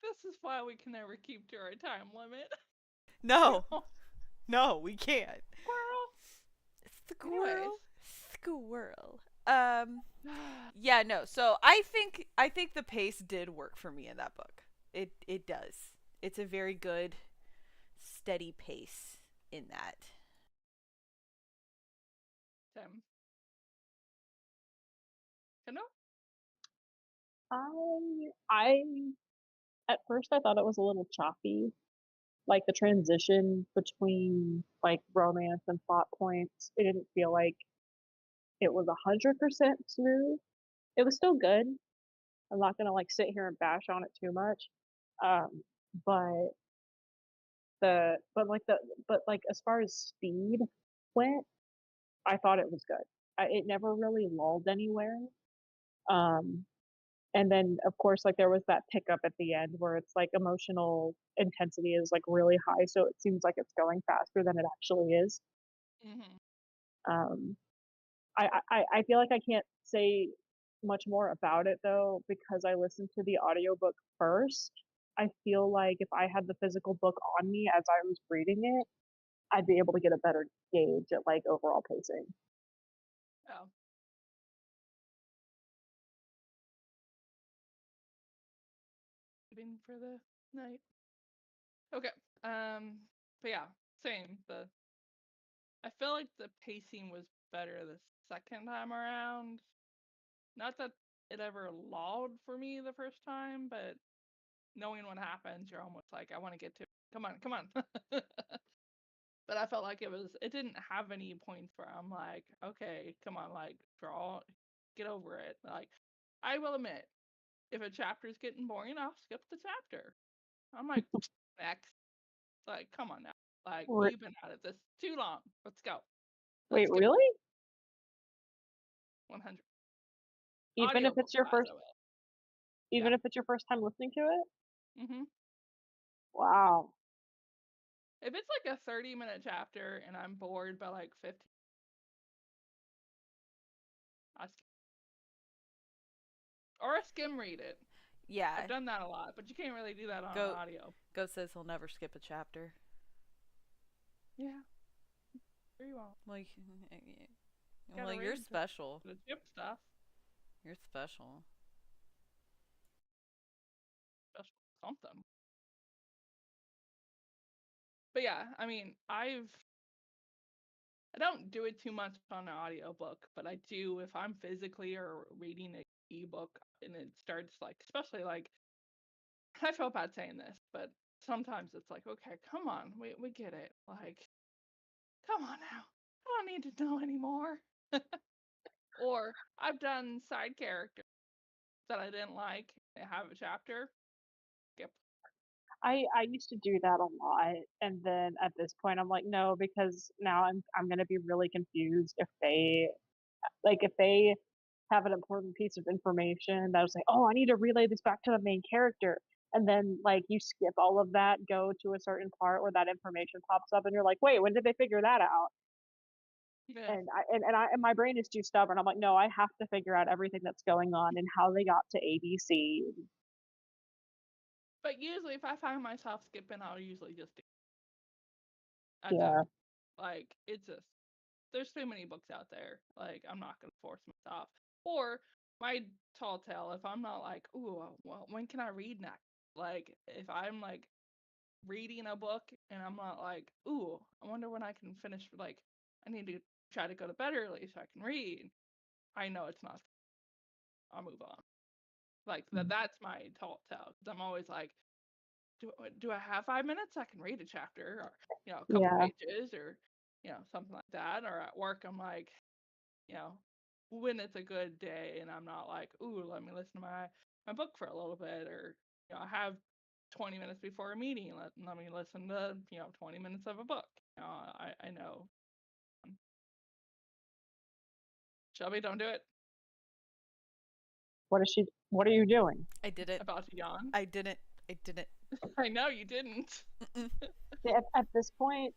This is why we can never keep to our time limit. No. No, we can't. Squirrel. It's the Anyways. squirrel. Squirrel. Yeah, no. So I think the pace did work for me in that book. It does. It's a very good steady pace in that. Tim. Hello? I at first I thought it was a little choppy. Like the transition between like romance and plot points, it didn't feel like it was 100% smooth. It was still good. I'm not gonna like sit here and bash on it too much. Um, but but like as far as speed went, I thought it was good. It never really lulled anywhere. Um, and then of course like there was that pickup at the end where it's like emotional intensity is like really high, so it seems like it's going faster than it actually is. Um, I feel like I can't say much more about it though because I listened to the audiobook first. I feel like if I had the physical book on me as I was reading it, I'd be able to get a better gauge at like overall pacing. Oh. Waiting for the night. Okay. But yeah, same. I feel like the pacing was better the second time around. Not that it ever lulled for me the first time, but knowing what happens, you're almost like, I want to get to it. Come on, come on. But I felt like it didn't have any points where I'm like, okay, come on, like, draw, get over it. Like, I will admit, if a chapter's getting boring, I'll skip the chapter. I'm like, next. Like, come on now. Like, Re- you've been at it this too long. Let's go. Wait, really? 100. Even if it's your first, even Yeah. if it's your first time listening to it? Mm-hmm. Wow. If it's like a 30-minute chapter and I'm bored by like 15, or I skim read it. Yeah. I've done that a lot, but you can't really do that on audio. Goat says he'll never skip a chapter. Yeah. Very well. Well, you're special. The chip stuff. You're special. Special something. But yeah, I mean, I don't do it too much on an audiobook, but I do if I'm physically or reading an ebook and it starts like, especially like, I feel bad saying this, but sometimes it's like, okay, come on, we get it. Like, come on now. I don't need to know anymore. Or I've done side characters that I didn't like have a chapter. Skip. I used to do that a lot, and then at this point I'm like, no, because now I'm gonna be really confused if they have an important piece of information that was like, oh, I need to relay this back to the main character, and then like you skip all of that, go to a certain part where that information pops up, and you're like, wait, when did they figure that out? Yeah. And my brain is too stubborn. I'm like, no, I have to figure out everything that's going on and how they got to ABC. But usually, if I find myself skipping, I'll usually just do. I Yeah, don't like. It's just there's too many books out there. Like I'm not gonna force myself. Or my tall tale, if I'm not like, ooh, well, when can I read next? Like if I'm like reading a book and I'm not like, ooh, I wonder when I can finish. Like I need to try to go to bed early so I can read. I know it's not. I'll move on. Like that's my tall tale. Because I'm always like, do I have 5 minutes? I can read a chapter or a couple yeah, pages or something like that. Or at work, I'm like, you know, when it's a good day and I'm not like, ooh, let me listen to my book for a little bit, or I have 20 minutes before a meeting. Let me listen to 20 minutes of a book. I know. Shelby, don't do it. What are you doing? I didn't. About to yawn. I didn't. I didn't. I know you didn't. Mm-mm. At this point,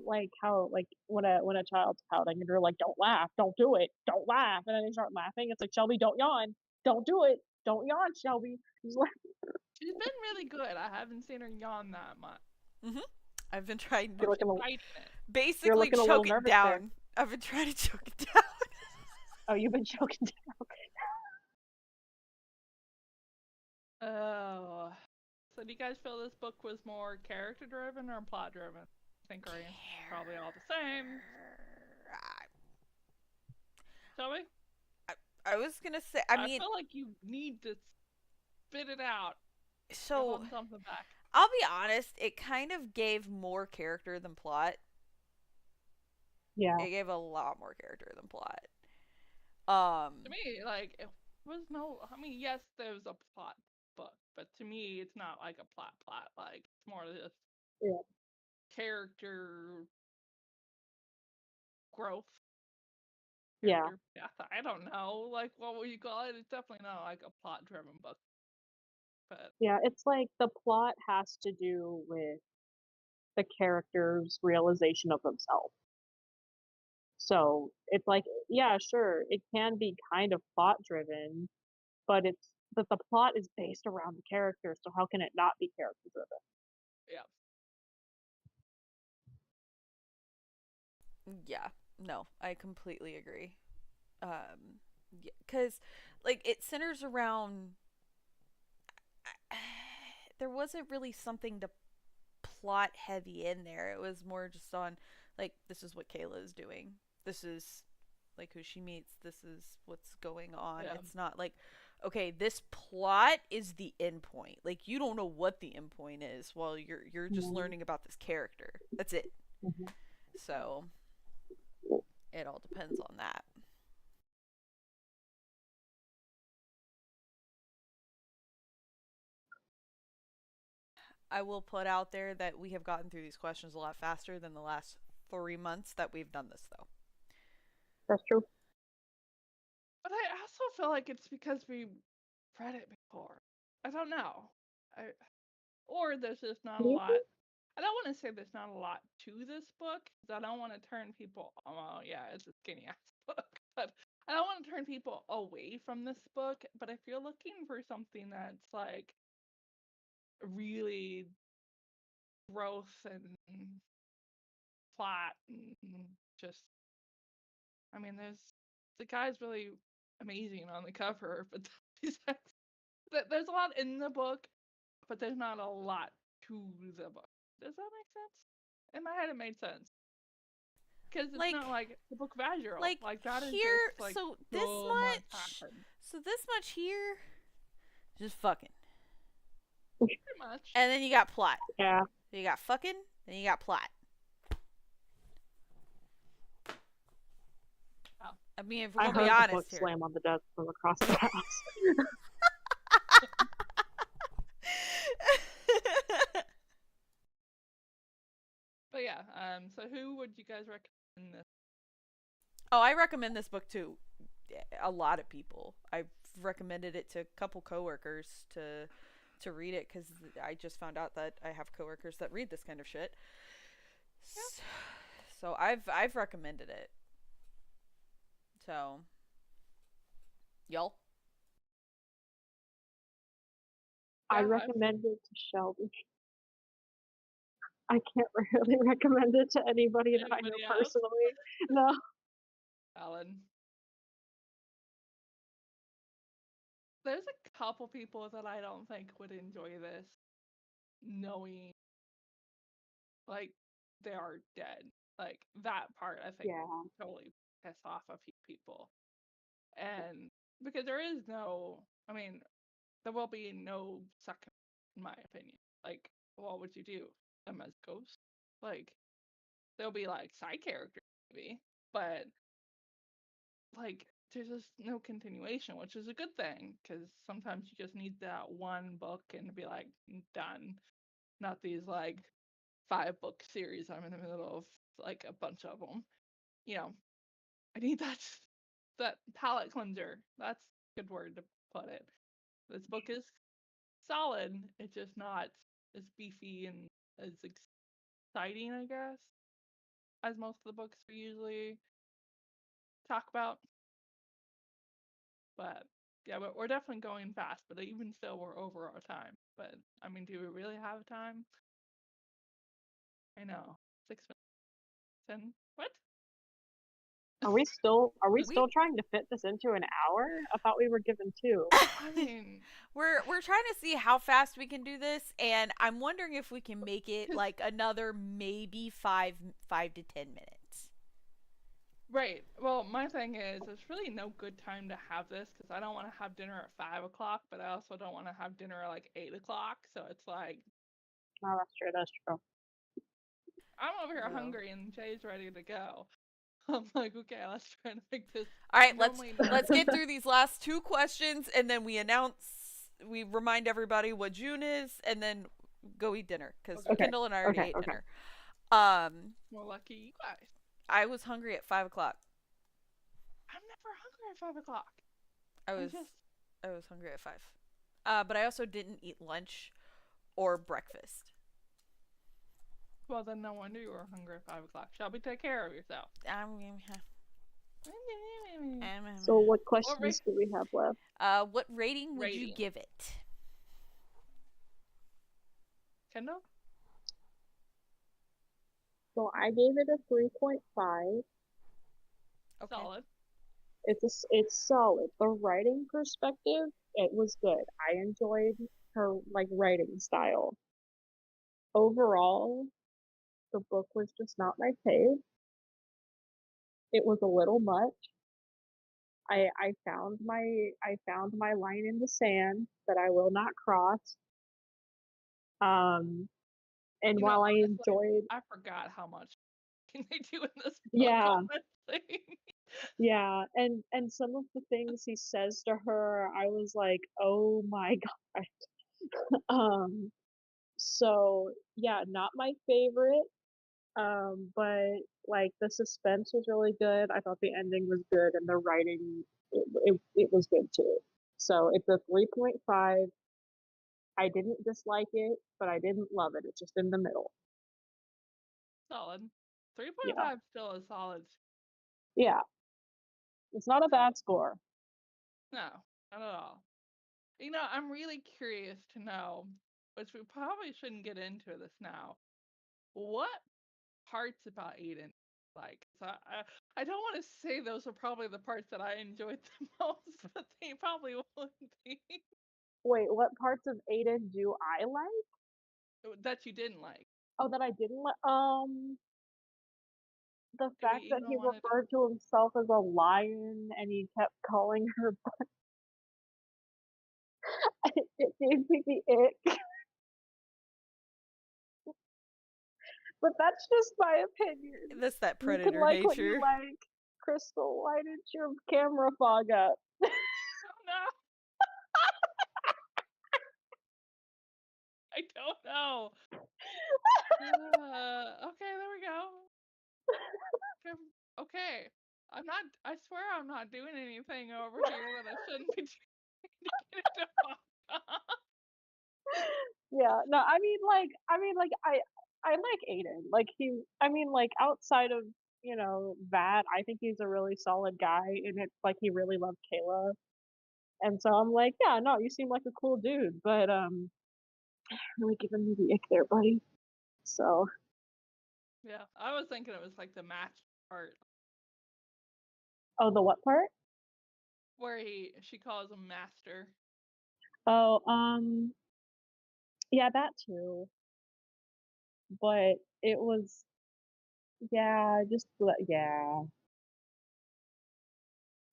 like how like when a child's pouting and you're like, don't laugh, don't do it, don't laugh, and then they start laughing. It's like, Shelby, don't yawn, don't do it, don't yawn, Shelby. Just like, She's been really good. I haven't seen her yawn that much. Mhm. I've been trying to you're looking Fighting it. you're basically looking a little choke it nervous there. down. I've been trying to choke it down. Oh, you've been choking. Oh. So do you guys feel this book was more character driven or plot driven? I think our answers are probably all the same. Shall we? I was gonna say. I mean, feel like you need to spit it out. You're so holding something back. I'll be honest. It kind of gave more character than plot. Yeah, It gave a lot more character than plot. To me, like it was no. I mean, yes, there was a plot book, but to me, it's not like a plot. Like it's more just yeah, character growth. yeah, Character death. I don't know. Like what would you call it? It's definitely not like a plot driven book. But yeah. It's like the plot has to do with the character's realization of themselves. So it's like, yeah, sure, it can be kind of plot driven, but the plot is based around the character, so how can it not be character driven? yeah. Yeah. No, I completely agree. Yeah, because like it centers around. There wasn't really something to plot heavy in there. It was more just on like this is what Kayla is doing. This is like who she meets. This is what's going on. Yeah. It's not like okay, this plot is the end point. Like you don't know what the end point is while you're just Mhm. learning about this character. That's it. Mhm. So it all depends on that. I will put out there that we have gotten through these questions a lot faster than the last 3 months that we've done this, though. That's true. But I also feel like it's because we read it before. I don't know. I or there's just not a Do you lot. think? I don't want to say there's not a lot to this book because I don't want to turn people. Oh yeah, it's a skinny ass book, but I don't want to turn people away from this book. But if you're looking for something that's like really growth and plot and just, I mean, the guy's really amazing on the cover, but there's a lot in the book, but there's not a lot to the book. Does that make sense? In my head, it made sense. Because it's Like, not like the book of Azrael. like Like, that is here, just, like, so this so much much, happened. so this much here, just fucking. Pretty much. And then you got plot. Yeah. You got fucking, then you got plot. Oh. I mean, if we're I gonna heard be the honest book here. slam on the desk from across the house. But yeah, so who would you guys recommend this? Oh, I recommend this book to a lot of people. I've recommended it to a couple coworkers to to read it because I just found out that I have coworkers that read this kind of shit. Yeah. So I've recommended it. So y'all. I Yeah, recommend it to Shelby. I can't really recommend it to anybody that I know Anybody else? personally. No. Alan. There's a couple people that I don't think would enjoy this, knowing like they are dead. Like that part, I think Yeah. totally piss off a few people, and because there is no, I mean, there will be no second, in my opinion. Like, what would you do? Them as ghosts? Like, they'll be like side characters maybe, but like there's just no continuation, which is a good thing because sometimes you just need that one book and be like done, not these like 5 book series I'm in the middle of, like a bunch of them. You know, I need that palate cleanser. That's a good word to put it. This book is solid. It's just not as beefy and as exciting, I guess, as most of the books we usually talk about. But yeah, but we're definitely going fast. But even still, we're over our time. But I mean, do we really have time? I know, 6 minutes. 10. What? Are we still We trying to fit this into an hour? I thought we were given 2. I mean, we're trying to see how fast we can do this, and I'm wondering if we can make it 'cause like another maybe 5 to 10 minutes. right. Well, my thing is, there's really no good time to have this because I don't want to have dinner at 5 o'clock, but I also don't want to have dinner at like 8 o'clock. So it's like Oh, that's true. That's true. I'm over here Yeah. hungry and Jay's ready to go. I'm like, okay, let's try to make this. All right, Normally, let's get through these last 2 questions, and then we remind everybody what June is, and then go eat dinner because Okay. Kendall and I already Okay. ate Okay. dinner. More lucky you guys. I was hungry at 5 o'clock. I'm never hungry at 5 o'clock. I was hungry at 5. But I also didn't eat lunch or breakfast. Well, then no wonder you were hungry at 5 o'clock. Shelby, take care of yourself. So, what questions do we have left? What rating would you Rating. give it? Kendall? So, I gave it a 3.5. Okay. Solid. It's solid. The writing perspective, it was good. I enjoyed her like writing style. Overall, the book was just not my fave. It was a little much. I found my line in the sand that I will not cross. And You know, while I honestly, enjoyed, I forgot how much they do in this book, yeah, honestly. yeah, and some of the things he says to her, I was like, oh my god. So yeah, not my favorite. But like the suspense was really good. I thought the ending was good, and the writing it was good too. So it's a 3.5. I didn't dislike it, but I didn't love it. It's just in the middle. Solid. Yeah, 3.5 still is solid. yeah. It's not a bad score. No, not at all. You know, I'm really curious to know, which we probably shouldn't get into this now. What parts about Aiden like? So I don't want to say those are probably the parts that I enjoyed the most, but they probably wouldn't be. Wait, what parts of Aiden do I like? That you didn't like. Oh, that I didn't like. The Do we fact that even he want to? referred to himself as a lion and he kept calling her, it gave me the ick. But that's just my opinion. That's that You can predator like what you nature. like. Crystal, why did your camera fog up? Oh no, I don't know. Okay, there we go. Okay. I'm not. I swear I'm not doing anything over here that I shouldn't be trying to get into. Yeah, no, I like Aiden. Like like outside of, that, I think he's a really solid guy, and it's like he really loved Kayla. And so I'm like, yeah, no, you seem like a cool dude, but really giving me the ick there, buddy. So, Yeah, I was thinking it was like the match part oh, the what part? where she calls him master. Oh, yeah, that too. But it was, yeah, yeah,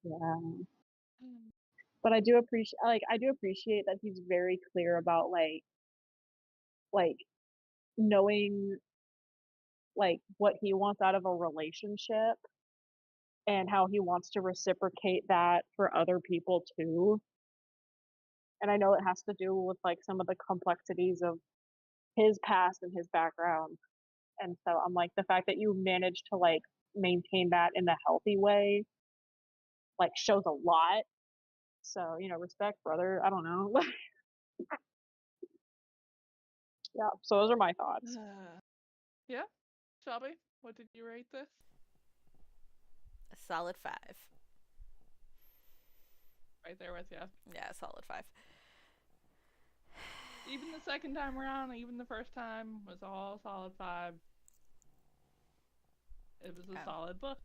yeah. Mm. But I do appreciate that he's very clear about like knowing what he wants out of a relationship and how he wants to reciprocate that for other people too. And I know it has to do with like some of the complexities of his past and his background. And so I'm like, the fact that you managed to like maintain that in a healthy way, like shows a lot. So, respect, brother. I don't know. Yeah. So those are my thoughts. Yeah, Shelby, what did you rate this? A solid 5. Right there with you. Yeah, solid 5. Even the second time around, even the first time was all solid 5. It was a solid book.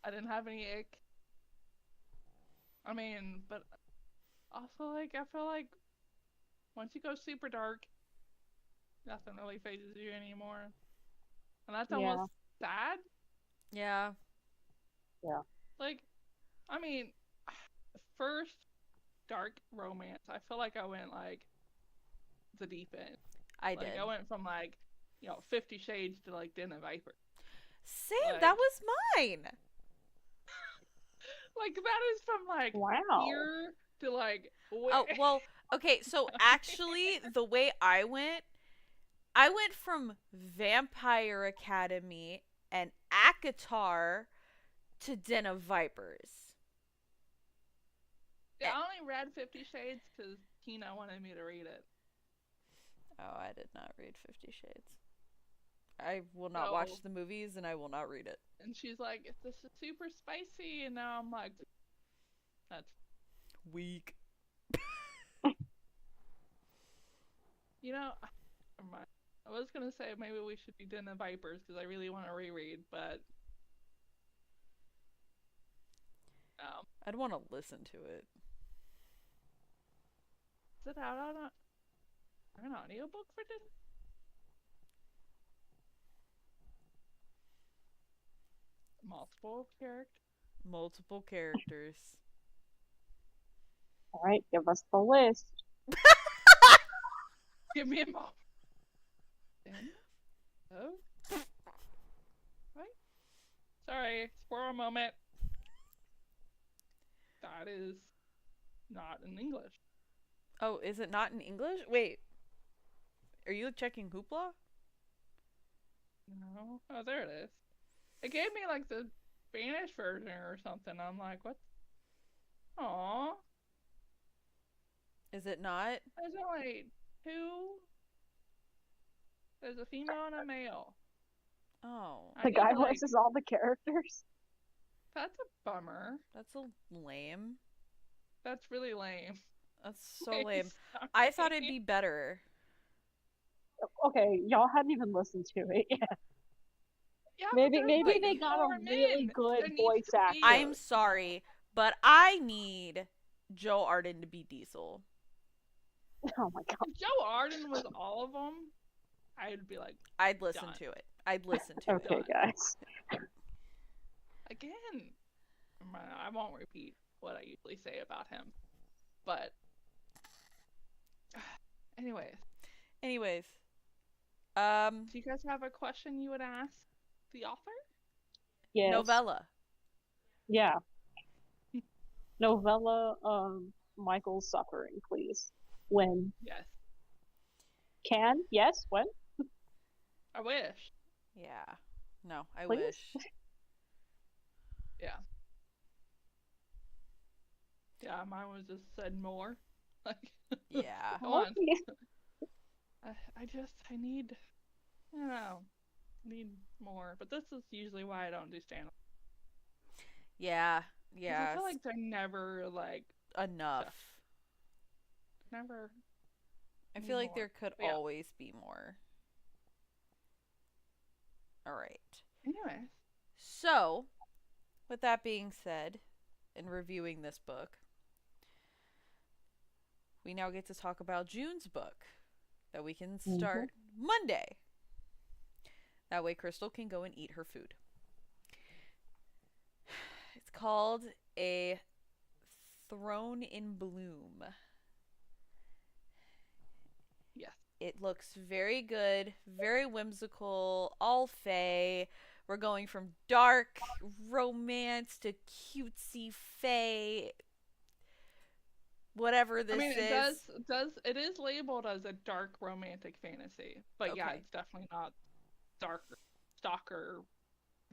I didn't have any ick. I mean, but also like I feel like once you go super dark, nothing really phases you anymore, and that's almost Yeah. sad. Yeah. Yeah. Like, I mean, the first dark romance, I feel like I went like the deep end. I Like did. I went from like 50 Shades to like Den of Viper. Same. Like, That was mine. like that is from like Wow. here to like. Oh, well, okay, so actually, the way I went from Vampire Academy and Akatar to Den of Vipers. Yeah, I only read 50 Shades because Tina wanted me to read it. Oh, I did not read 50 Shades. I will not So, watch the movies and I will not read it. and she's like, "This is super spicy," and now I'm like, "That's Weak. never mind." I was gonna say maybe we should do Den of Vipers because I really want to reread, but I'd want to listen to it. is it out on an audiobook for Den? Multiple characters. Multiple characters. All right, give us the list. Give me a moment. Oh. Right. Sorry, for a moment. That is not in English. Oh, is it not in English? Wait. Are you checking Hoopla? No. Oh, there it is. It gave me like the Spanish version or something. I'm like, what? Aww. Is it not? There's only 2. There's a female and a male. Oh. The guy voices all the characters. That's a bummer. That's a lame. That's really lame. That's so lame. I thought it'd be better. Okay, y'all hadn't even listened to it yet. Yeah, maybe like they got a really good voice actor. I'm sorry, but I need Joe Arden to be Diesel. Oh my god. If Joe Arden was all of them, I'd be like, I'd listen to it. I'd listen to it. Okay, guys. Again, I won't repeat what I usually say about him, but anyways. Do you guys have a question you would ask the author? Yes. Novella. Yeah. Novella, Michael's suffering, please. When? Yes. Can? Yes? When? I wish. Yeah. No, I Please? wish. Yeah. Yeah, mine was just said more. Like, Yeah. come on. Yeah. I need, I don't know, need more. But this is usually why I don't do stand-up. Yeah. Because I Yeah. feel like they're never, like, Enough. just, never I need feel like more. there could But yeah, always be more. All right. anyways. So, with that being said, in reviewing this book, we now get to talk about June's book that we can Mhm. start Monday. That way, Crystal can go and eat her food. It's called A Throne in Bloom. Yes. It looks very good, very whimsical, all fae. We're going from dark romance to cutesy fae, whatever I this mean, is. it is labeled as a dark romantic fantasy, but yeah, Okay. it's definitely not dark, stalker,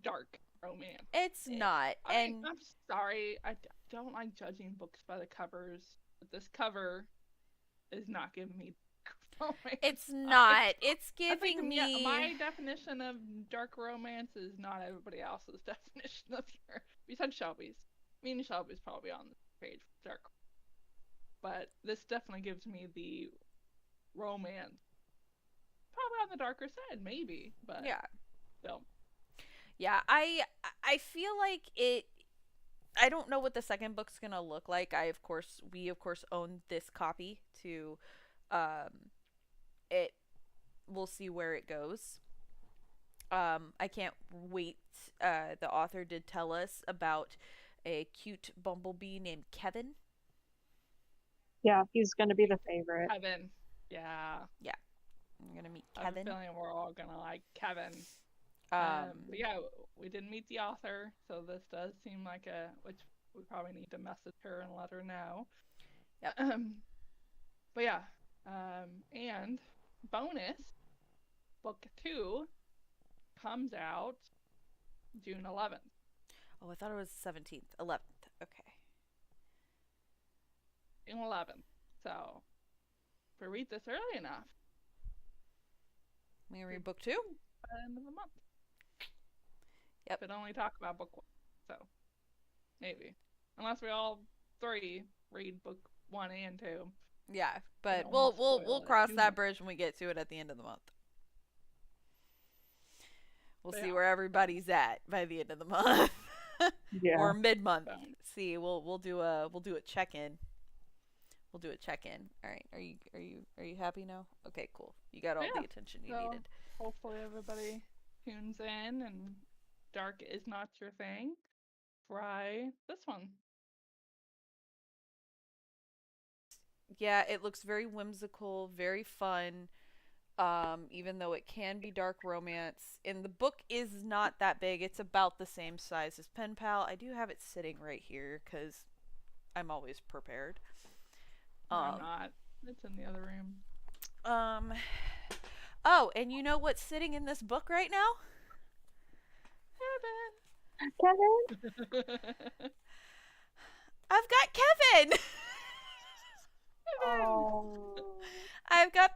dark romance. It's not. I mean, And I'm sorry, don't like judging books by the covers, but this cover is not giving me romance it's vibes. not. It's I think giving me. my definition of dark romance is not everybody else's definition of here. Besides Shelby's. Me and Shelby's probably on the page for dark, but this definitely gives me the romance. Probably on the darker side, maybe, but Yeah. still. Yeah, I feel like it. I don't know what the second book's gonna look like. We of course own this copy to, it. We'll see where it goes. I can't wait. The author did tell us about a cute bumblebee named Kevin. Yeah, he's gonna be the favorite. Kevin. Yeah. Yeah, I'm gonna meet I have a Kevin. feeling we're all gonna like Kevin. But Um, yeah, we didn't meet the author, so this does seem like which we probably need to message her and let her know. Yep. But yeah, and bonus, book 2 comes out June 11th. oh, I thought it was 17th, 11th. Okay. June 11th. So if we read this early enough, We gonna read book 2. by the end of the month. Yep. But only talk about book 1. So maybe, unless we all 3 read book 1 and 2. Yeah, but don't we'll wanna we'll spoil we'll it cross too that much. bridge when we get to it at the end of the month. We'll But see yeah, where everybody's at by the end of the month. Yeah. Or mid-month. so See, we'll do a check-in. We'll do a check-in. All right. Are you happy now? Okay, cool. You got all yeah. the attention you So needed. hopefully everybody tunes in and dark is not your thing. Try this one. Yeah, it looks very whimsical, very fun. Even though it can be dark romance. And the book is not that big. It's about the same size as Pen Pal. I do have it sitting right here because I'm always prepared. I'm Um, not. It's in the other room. um, oh, and you know what's sitting in this book right now? Kevin. Kevin. I've got Kevin. Oh. I've got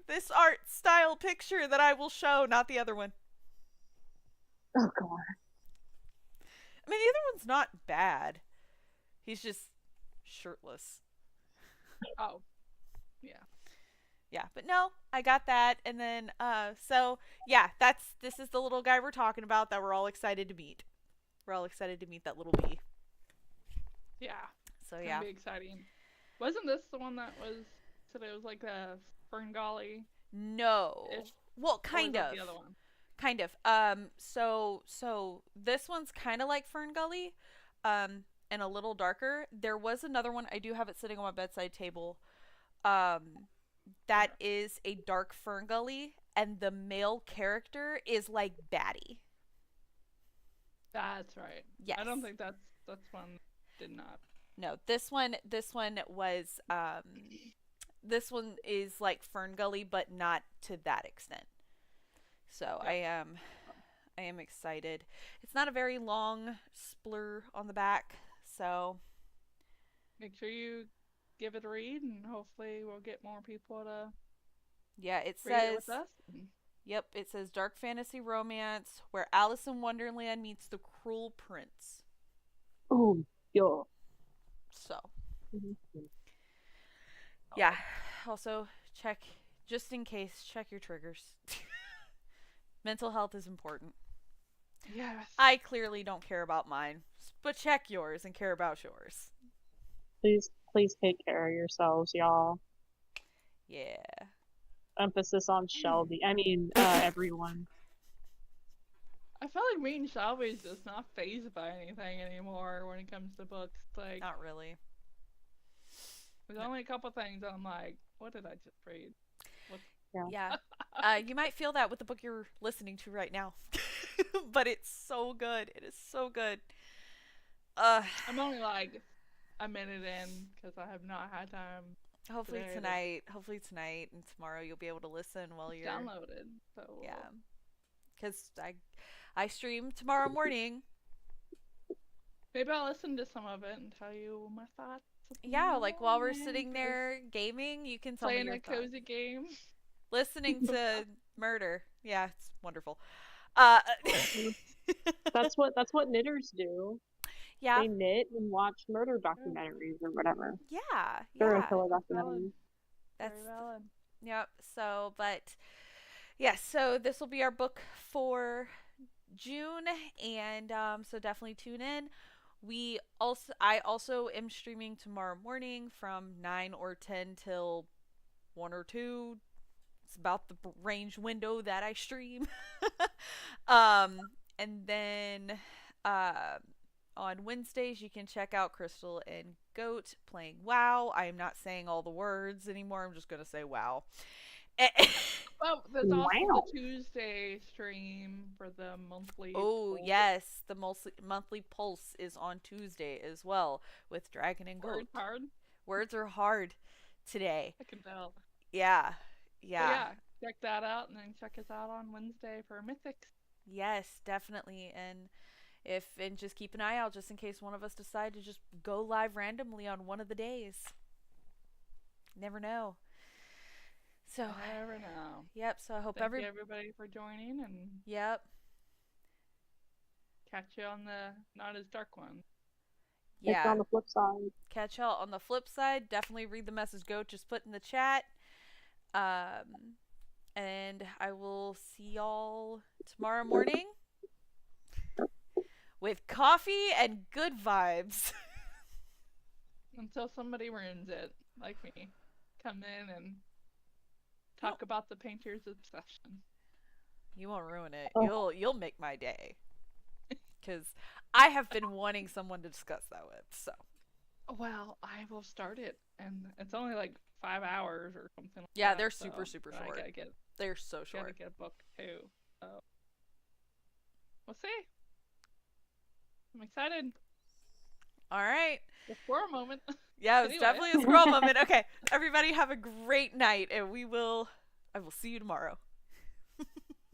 this art style picture that I will show, not the other one. Oh god. I mean, the other one's not bad. He's just shirtless. Oh, yeah. Yeah, but no, I got that, and then so yeah, this is the little guy we're talking about that we're all excited to meet. We're all excited to meet that little bee. Yeah. So It's yeah, gonna be exciting. Wasn't this the one that said it was like a Ferngully? no, Ish? well, Or was kind that of, the other one? kind of. So this one's kind of like Fern Gully, and a little darker. There was another one. I do have it sitting on my bedside table. That is a dark Fern Gully, and the male character is like Batty. That's right. Yes. I don't think that's one did not. No, this one was this one is like Fern Gully, but not to that extent. So Yep. I am excited. It's not a very long splur on the back, so Make sure you give it a read, and hopefully we'll get more people to Yeah, it read it says, with us. yep, it says dark fantasy romance where Alice in Wonderland meets the cruel prince. Oh, yo. So, Mhm. yeah. Also, check, just in case, check your triggers. Mental health is important. Yes. I clearly don't care about mine, but check yours and care about yours. Please take care of yourselves, y'all. Yeah. Emphasis on Shelby. I mean, everyone. I feel like me and Shelby's just not phased by anything anymore when it comes to books. Like, Not really. there's only a couple things I'm like, what did I just read? Yeah. You might feel that with the book you're listening to right now. But it's so good. It is so good. I'm only like a minute in because I have not had time. Hopefully today tonight. Hopefully tonight and tomorrow you'll be able to listen while It's you're downloaded. So yeah. Because I stream tomorrow morning. maybe I'll listen to some of it and tell you my thoughts. Yeah, like while we're sitting there gaming, you can tell me playing your a thoughts. cozy game. Listening to murder. Yeah, it's wonderful. That's what knitters do. Yeah. They knit and watch murder documentaries or whatever. Yeah. Serial Yeah. killer That's documentaries. valid. That's Very valid. yep. So, but yeah, so this will be our book for June, and so definitely tune in. I also am streaming tomorrow morning from 9 or 10 till 1 or 2. It's about the range window that I stream. And then on Wednesdays you can check out Crystal and Goat playing WoW. I am not saying all the words anymore. I'm just gonna say WoW. Well, there's also Wow. the Tuesday stream for the monthly. Oh poll. yes, the monthly pulse is on Tuesday as well with Dragon and Goat. Words hard. Words are hard today. I can tell. Yeah, But yeah, yeah, check that out and then check us out on Wednesday for Mythics. yes, definitely. And just keep an eye out just in case one of us decide to just go live randomly on one of the days. Never know. So I never know. yep. So I hope Thank you everybody for joining, and yep. catch you on the not as dark one. It's Yeah. on the flip side. Catch y'all on the flip side. Definitely read the message Goat just put in the chat. And I will see y'all tomorrow morning with coffee and good vibes. Until somebody ruins it, like me. Come in and talk about the painter's obsession. You won't ruin it. Oh. You'll make my day. Cuz I have been wanting someone to discuss that with. So, Well, I will start it, and it's only like 5 hours or something. Like yeah, that, they're so super short. They're so short. Gotta get a book too. So we'll see. I'm excited. All right. The squirrel moment. Yeah, it was Anyway. definitely a squirrel moment. Okay, everybody have a great night, and I will see you tomorrow.